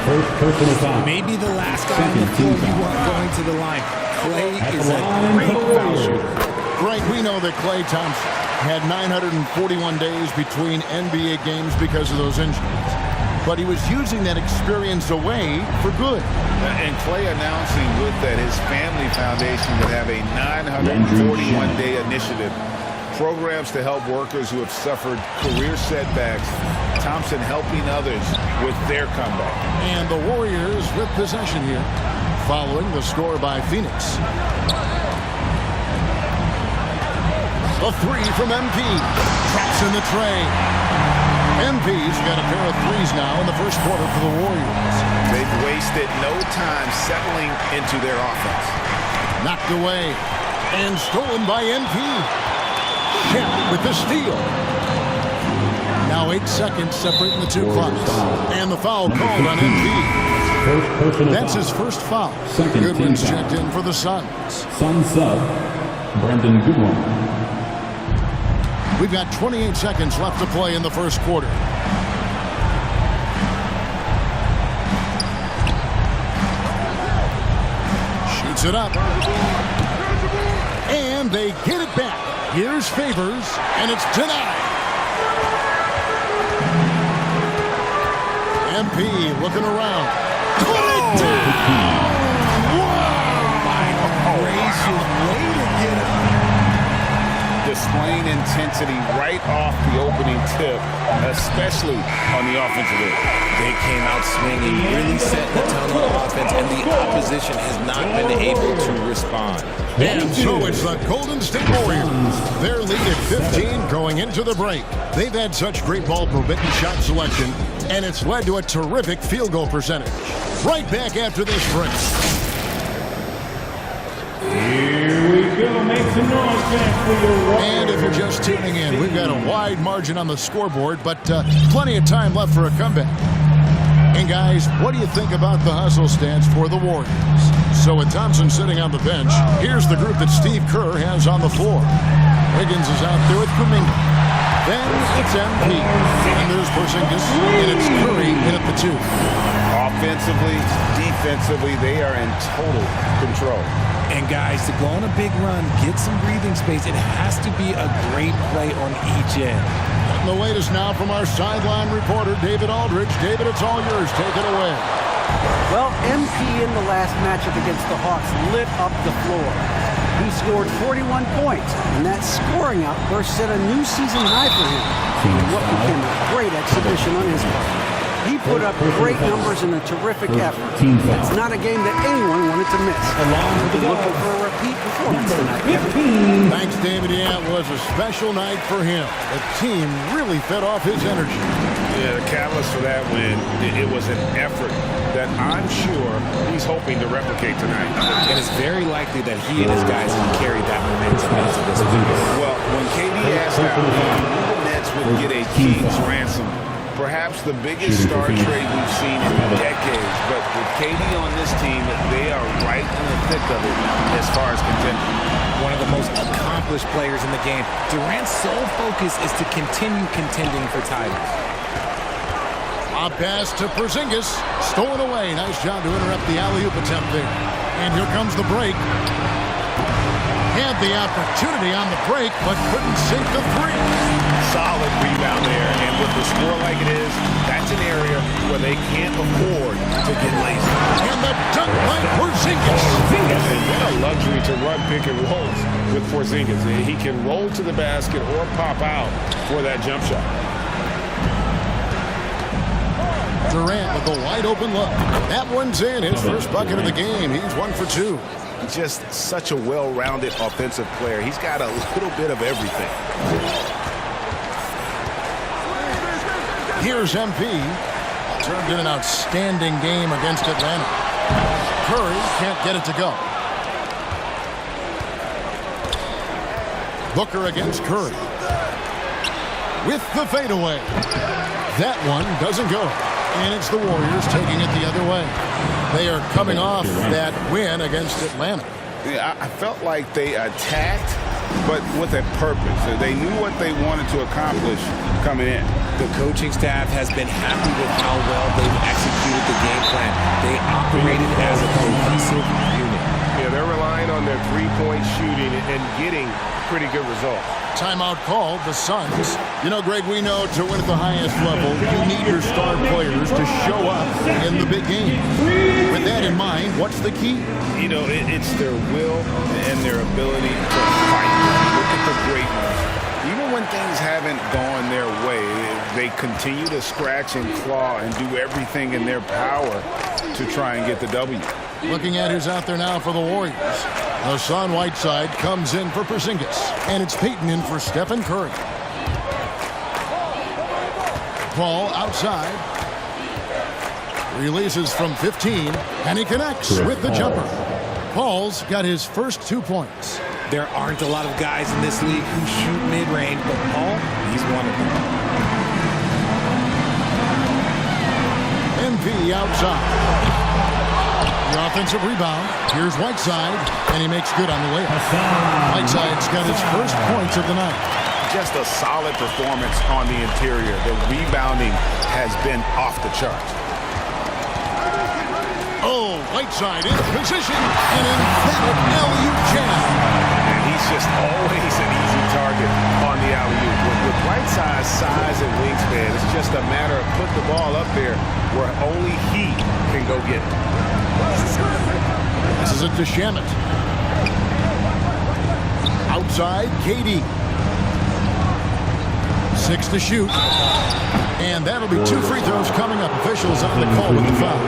First personal foul. Maybe the last guy on the floor you want going to the line. Clay is a great foul shooter. Right, we know that Klay Thompson had 941 days between NBA games because of those injuries. But he was using that experience away for good. And Klay announcing with that his family foundation would have a 941-day initiative. Programs to help workers who have suffered career setbacks. Thompson helping others with their comeback. And the Warriors with possession here, following the score by Phoenix. A three from MP. Traps in the tray. MP's got a pair of threes now in the first quarter for the Warriors. They've wasted no time settling into their offense. Knocked away. And stolen by MP. Kemp with the steal. Now 8 seconds separating the two clocks. And the foul called on MP. That's his first foul. Goodwin's checked in for the Suns. Sun sub, Brendan Goodwin. We've got 28 seconds left to play in the first quarter. Shoots it up. And they get it back. Here's Favors, and it's denied. MP looking around. Put it down! Wow! My gracious, way to get up. Displaying intensity right off the opening tip, especially on the offensive end. They came out swinging, really setting the tone on offense, and the opposition has not been able to respond. And so it's the Golden State Warriors. Their lead at 15 going into the break. They've had such great ball movement and shot selection, and it's led to a terrific field goal percentage. Right back after this break. Here we go. Make some noise, fans, for your Warriors. And if you're just tuning in, we've got a wide margin on the scoreboard, but plenty of time left for a comeback. And guys, what do you think about the hustle stance for the Warriors? So with Thompson sitting on the bench, here's the group that Steve Kerr has on the floor. Wiggins is out there with Kuminga. Then it's MP. And there's Porzingis, and it's Curry in at the 2. Offensively, defensively, they are in total control. And guys, to go on a big run, get some breathing space, it has to be a great play on each end. And the latest now from our sideline reporter, David Aldridge. David, it's all yours. Take it away. Well, MP in the last matchup against the Hawks lit up the floor. He scored 41 points, and that scoring outburst set a new season high for him. What became a great exhibition on his part. He put up great numbers and a terrific effort. It's not a game that anyone wanted to miss. Looking for a repeat performance tonight. Thanks, David. Yeah, it was a special night for him. The team really fed off his energy. Yeah, the catalyst for that win, it was an effort that I'm sure he's hoping to replicate tonight. And it's very likely that he and his guys can carry that momentum into this one. Well, when KD asked out, the Nets would get a king's ransom. Perhaps the biggest star trade we've seen in decades. But with KD on this team, they are right in the thick of it as far as contention. One of the most accomplished players in the game. Durant's sole focus is to continue contending for titles. A pass to Porzingis. Stolen away. Nice job to interrupt the alley-oop attempt there. And here comes the break. Had the opportunity on the break, but couldn't sink the 3. Solid rebound there. And with the score like it is, that's an area where they can't afford to get lazy. And the dunk by Porzingis. And what a luxury to run pick and rolls with Porzingis. He can roll to the basket or pop out for that jump shot. Durant with a wide open look. That one's in. His first bucket of the game. He's 1 for 2. Just such a well-rounded offensive player. He's got a little bit of everything. Here's MP. Turned in an outstanding game against Atlanta. Curry can't get it to go. Booker against Curry. With the fadeaway. That one doesn't go. And it's the Warriors taking it the other way. They are coming off that win against Atlanta. Yeah, I felt like they attacked, but with a purpose. They knew what they wanted to accomplish coming in. The coaching staff has been happy with how well they've executed the game plan. They operated as a cohesive unit. Yeah, they're relying on their three-point shooting and getting pretty good results. Timeout called, the Suns. You know, Greg, we know to win at the highest level, you need your star players to show up in the big game. With that in mind, what's the key? You know, it's their will and their ability to fight. Look at the great ones. Even when things haven't gone their way, they continue to scratch and claw and do everything in their power to try and get the W. Looking at who's out there now for the Warriors. Hassan Whiteside comes in for Porzingis. And it's Peyton in for Stephen Curry. Paul outside. Releases from 15. And he connects with the jumper. Paul's got his first 2 points. There aren't a lot of guys in this league who shoot mid-range, but Paul, he's one of them. MP outside. The offensive rebound. Here's Whiteside, and he makes good on the layup. Whiteside's got his first points of the night. Just a solid performance on the interior. The rebounding has been off the charts. Oh, Whiteside in position. An emphatic alley-oop jam. And he's just always an easy target on the alley-oop. With Whiteside's size and wingspan, it's just a matter of putting the ball up there where only he can go get it. This is it to Shamet. Outside, KD. 6 to shoot. And that'll be 2 free throws coming up. Officials on the call with the foul.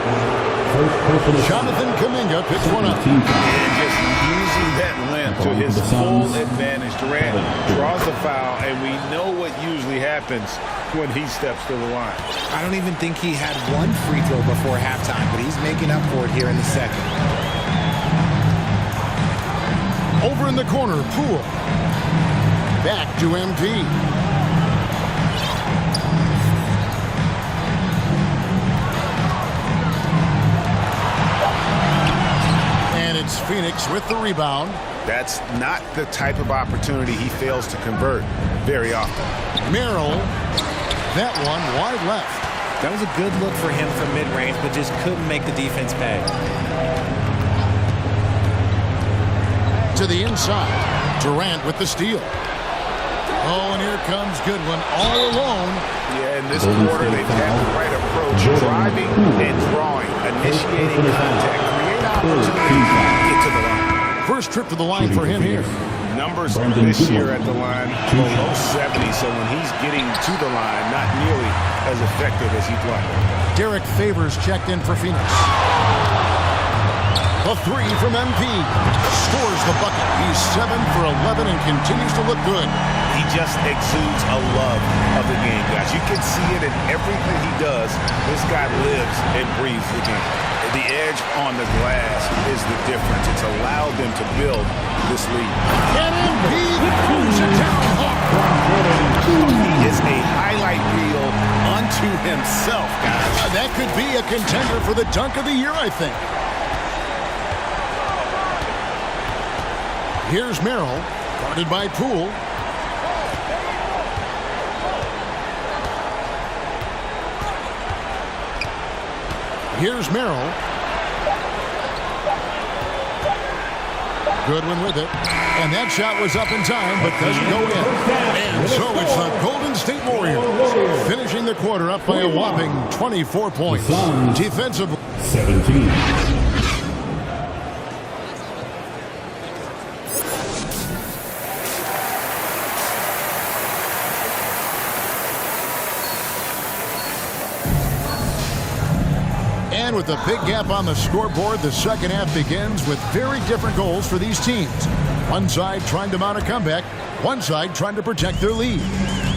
Jonathan Kuminga picks one up. And just using that length to his full advantage. Durant draws the foul, and we know what usually happens when he steps to the line. I don't even think he had 1 free throw before halftime, but he's making up for it here in the second. Over in the corner, Poole. Back to MP. And it's Phoenix with the rebound. That's not the type of opportunity he fails to convert very often. Merrill, that one wide left. That was a good look for him from mid-range, but just couldn't make the defense pay. To the inside, Durant with the steal. Oh, and here comes Goodwin all alone. Yeah, in this quarter, they've had the right approach, driving and drawing, initiating contact, create opportunities, get to the line. First trip to the line for him here. Numbers this year at the line below 70, so when he's getting to the line, not nearly as effective as he'd like. Derek Favors checked in for Phoenix. A 3 from MP. Scores the bucket. He's 7 for 11 and continues to look good. He just exudes a love of the game, guys. You can see it in everything he does. This guy lives and breathes the game. The edge on the glass is the difference. It's allowed them to build this lead. And MP pulls it down. He is a highlight reel unto himself, guys. That could be a contender for the dunk of the year, I think. Here's Merrill, guarded by Poole. Here's Merrill. Goodwin with it. And that shot was up in time, but doesn't go in. And so it's the Golden State Warriors finishing the quarter up by a whopping 24 points. Defensive 17. And with a big gap on the scoreboard, the second half begins with very different goals for these teams. One side trying to mount a comeback, one side trying to protect their lead.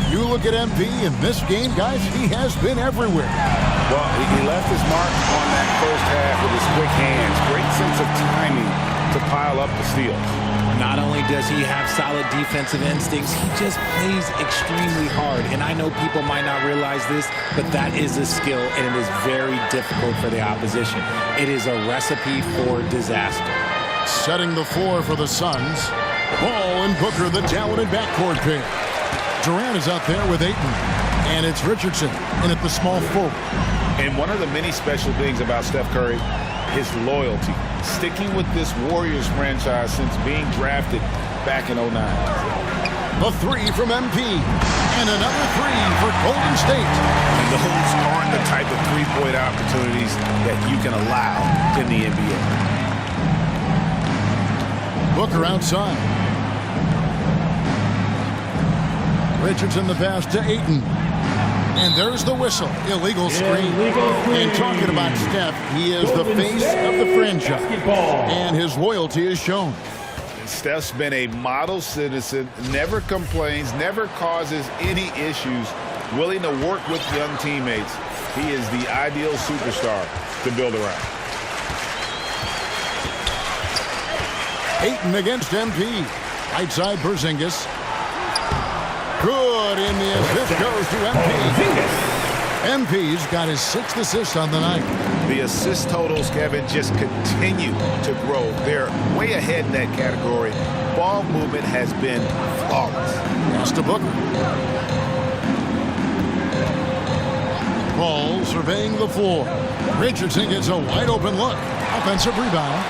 You look at MP in this game, guys, he has been everywhere. Well, he left his mark on that first half with his quick hands. Great sense of timing to pile up the steals. Not only does he have solid defensive instincts, he just plays extremely hard. And I know people might not realize this, but that is a skill, and it is very difficult for the opposition. It is a recipe for disaster. Setting the floor for the Suns. Ball and Booker, the talented backcourt pair. Durant is out there with Ayton. And it's Richardson in at the small forward. And one of the many special things about Steph Curry, his loyalty. Sticking with this Warriors franchise since being drafted back in 09. A three from MP. And another three for Golden State. And those aren't the type of three-point opportunities that you can allow in the NBA. Booker outside. Richardson the pass to Ayton. And there's the whistle. Illegal screen. And talking about Steph, he is the face of the franchise. And his loyalty is shown. Steph's been a model citizen, never complains, never causes any issues, willing to work with young teammates. He is the ideal superstar to build around. Ayton against MP. Right side Porzingis. Good in the assist goes to MP. MP's got his 6th assist on the night. The assist totals, Kevin, just continue to grow. They're way ahead in that category. Ball movement has been flawless. Pass to Booker. Ball surveying the floor. Richardson gets a wide open look. Offensive rebound.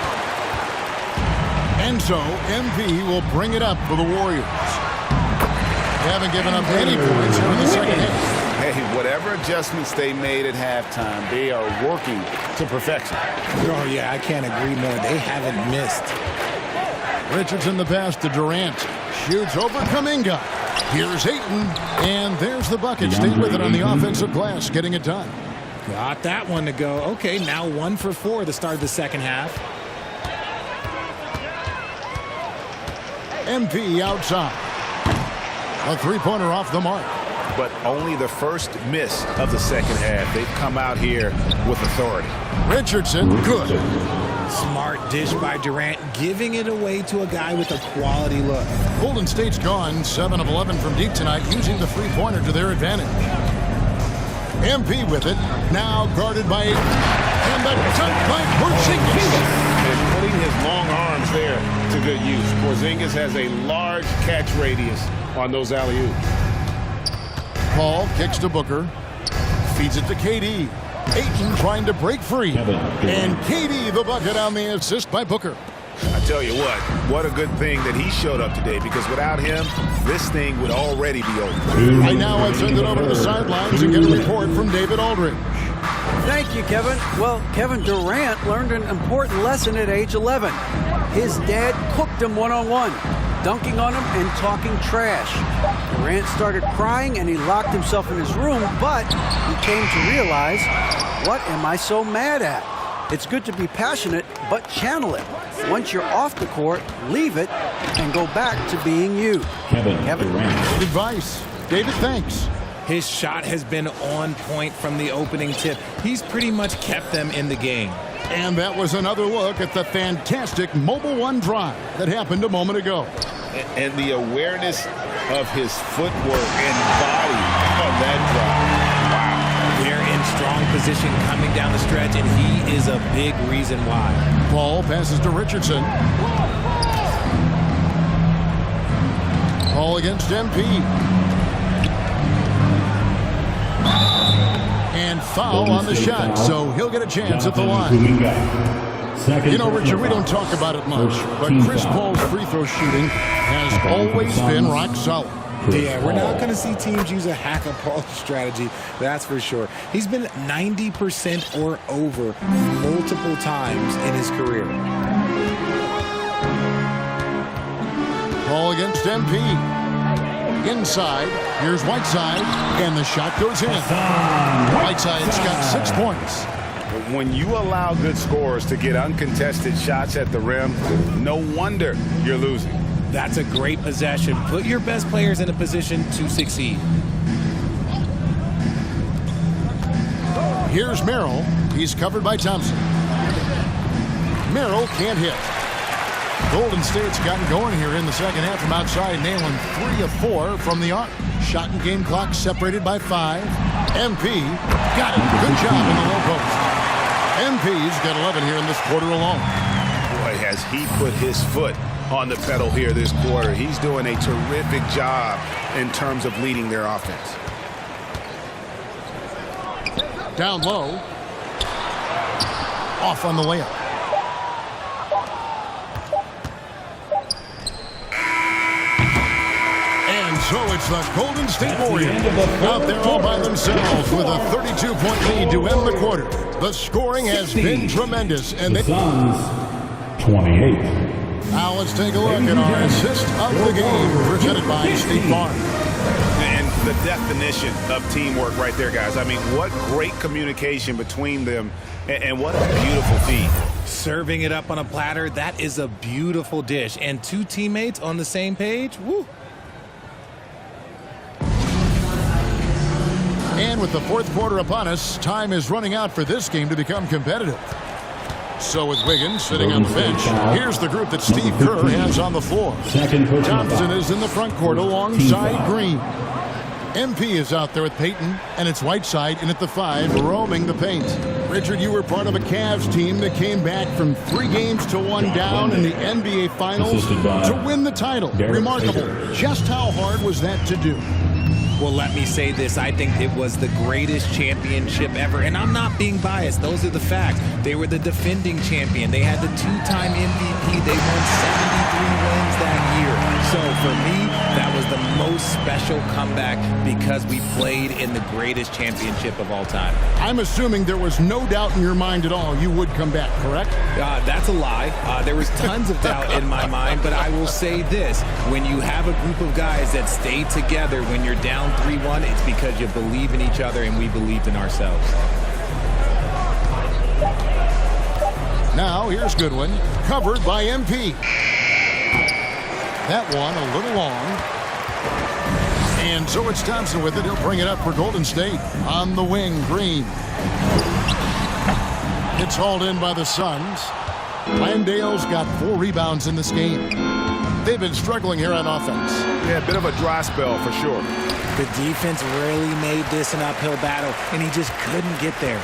And so MP will bring it up for the Warriors. They haven't given up any points here in the second half. Hey, whatever adjustments they made at halftime, they are working to perfection. Oh, yeah, I can't agree more. They haven't missed. Richardson the pass to Durant. Shoots over Kuminga. Here's Ayton. And there's the bucket. Stay with it on the offensive glass, getting it done. Got that one to go. Okay, now 1 for 4 to start the second half. MP outside. A three-pointer off the mark. But only the first miss of the second half. They've come out here with authority. Richardson, good. Smart dish by Durant, giving it away to a guy with a quality look. Golden State's gone 7 of 11 from deep tonight, using the three-pointer to their advantage. MP with it, now guarded by Ayton. And the dunk by Porzingis. And putting his long arms there to good use. Porzingis has a large catch radius on those alley-oops. Paul kicks to Booker. Feeds it to KD. Ayton trying to break free. And KD the bucket on the assist by Booker. I tell you what a good thing that he showed up today, because without him, this thing would already be over. Right now, I've sent it over to the sidelines and get a report from David Aldridge. Thank you, Kevin. Well, Kevin Durant learned an important lesson at age 11. His dad cooked him one-on-one, dunking on him and talking trash. Durant started crying and he locked himself in his room, but he came to realize, what am I so mad at? It's good to be passionate, but channel it. Once you're off the court, leave it and go back to being you. Kevin. Good advice. David, thanks. His shot has been on point from the opening tip. He's pretty much kept them in the game. And that was another look at the fantastic Mobile One drive that happened a moment ago. And the awareness of his footwork and body on that drive. Wow. They're in strong position coming down the stretch, and he is a big reason why. Paul passes to Richardson. Paul against MP. And foul on the shot, so he'll get a chance at the line. You know, Richard, we don't talk about it much, but Chris Paul's free throw shooting has always been rock solid. Yeah, we're not going to see teams use a hack-a-Paul strategy, that's for sure. He's been 90% or over multiple times in his career. Paul against MP. Inside, here's Whiteside, and the shot goes in. Whiteside's got 6 points. When you allow good scorers to get uncontested shots at the rim, no wonder you're losing. That's a great possession. Put your best players in a position to succeed. Here's Merrill. He's covered by Thompson. Merrill can't hit. Golden State's gotten going here in the second half from outside, nailing 3 of 4 from the arc. Shot and game clock separated by 5. MP got it. Good job in the low post. MP's got 11 here in this quarter alone. Boy, has he put his foot on the pedal here this quarter. He's doing a terrific job in terms of leading their offense. Down low. Off on the layup. So it's the Golden State Warriors out there all by themselves with a 32-point lead to end the quarter. The scoring has been tremendous. And the Suns, 28. Now let's take a look at our assist of the game presented by State Farm. And the definition of teamwork right there, guys. I mean, what great communication between them, and what a beautiful feed. Serving it up on a platter, that is a beautiful dish. And 2 teammates on the same page, woo. And with the fourth quarter upon us, time is running out for this game to become competitive. So with Wiggins sitting on the bench, here's the group that Steve Kerr has on the floor. Thompson is in the front court alongside Green. MP is out there with Payton, and it's Whiteside in at the 5, roaming the paint. Richard, you were part of a Cavs team that came back from 3 games to 1 down in the NBA Finals to win the title. Remarkable. Just how hard was that to do? Well, let me say this. I think it was the greatest championship ever. And I'm not being biased. Those are the facts. They were the defending champion. They had the 2-time MVP. They won 73 wins that year. So for me, that was the most special comeback because we played in the greatest championship of all time. I'm assuming there was no doubt in your mind at all you would come back, correct? That's a lie. There was tons of doubt in my mind, but I will say this. When you have a group of guys that stay together when you're down 3-1, it's because you believe in each other and we believed in ourselves. Now here's Goodwin, covered by MP. That one a little long. And so it's Thompson with it. He'll bring it up for Golden State. On the wing, Green. It's hauled in by the Suns. Landale's got 4 rebounds in this game. They've been struggling here on offense. Yeah, a bit of a dry spell for sure. The defense really made this an uphill battle, and he just couldn't get there.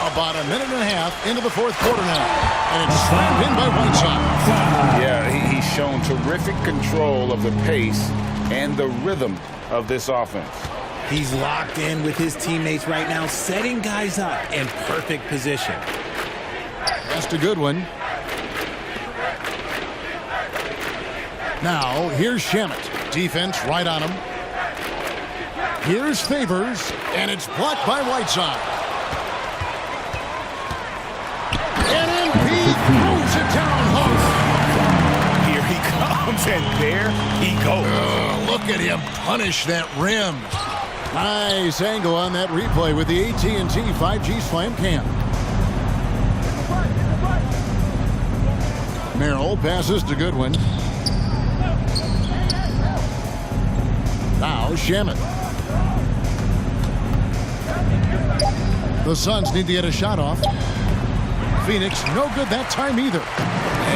About a minute and a half into the fourth quarter now. And it's slammed in by Whiteside. Yeah, he's shown terrific control of the pace and the rhythm of this offense. He's locked in with his teammates right now, setting guys up in perfect position. That's a good one. Now, here's Shamet. Defense right on him. Here's Favors, and it's blocked by Whiteside. And MP throws it down hard. Here he comes, and there he goes. Look at him punish that rim. Nice angle on that replay with the AT&T 5G Slam Cam. Merrill passes to Goodwin. Now Shamet. The Suns need to get a shot off. Phoenix, no good that time either.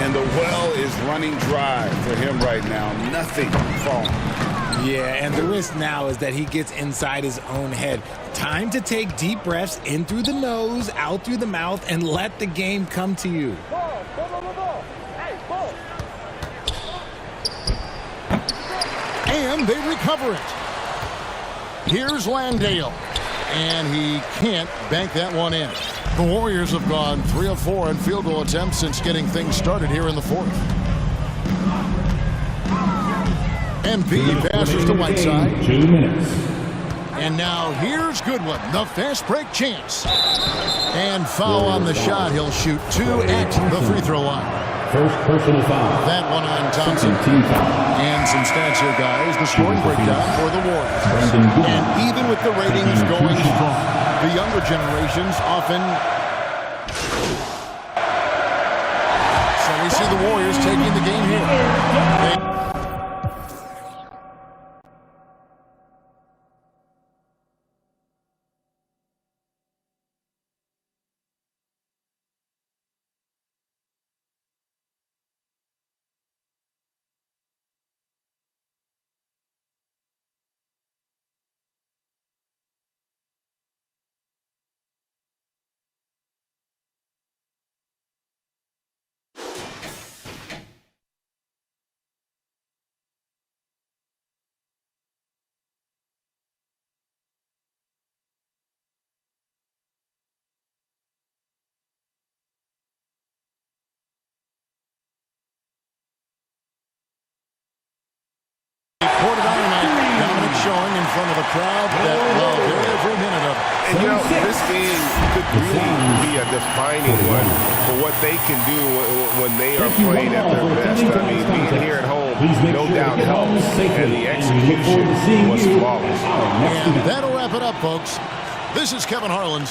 And the well is running dry for him right now. Nothing falling. Yeah, and the risk now is that he gets inside his own head. Time to take deep breaths in through the nose, out through the mouth, and let the game come to you. And they recover it. Here's Landale. And he can't bank that one in. The Warriors have gone 3 of 4 in field goal attempts since getting things started here in the fourth. MP passes to Whiteside. 2 minutes. And now here's Goodwin, the fast break chance. And foul on the shot. He'll shoot 2 at the free throw line. First personal foul. That one on Thompson. Team foul. And some stats here, guys. The scoring breakdown for the Warriors. And even with the ratings going strong, the younger generations often... So we see the Warriors taking the game here. showing in front of a crowd that loved every minute of it. And you know, this game could really be a defining one for what they can do when they are playing at their best. I mean, being here at home, no doubt helps, and the execution was flawless. And that'll wrap it up, folks. This is Kevin Harlan.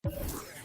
Foul.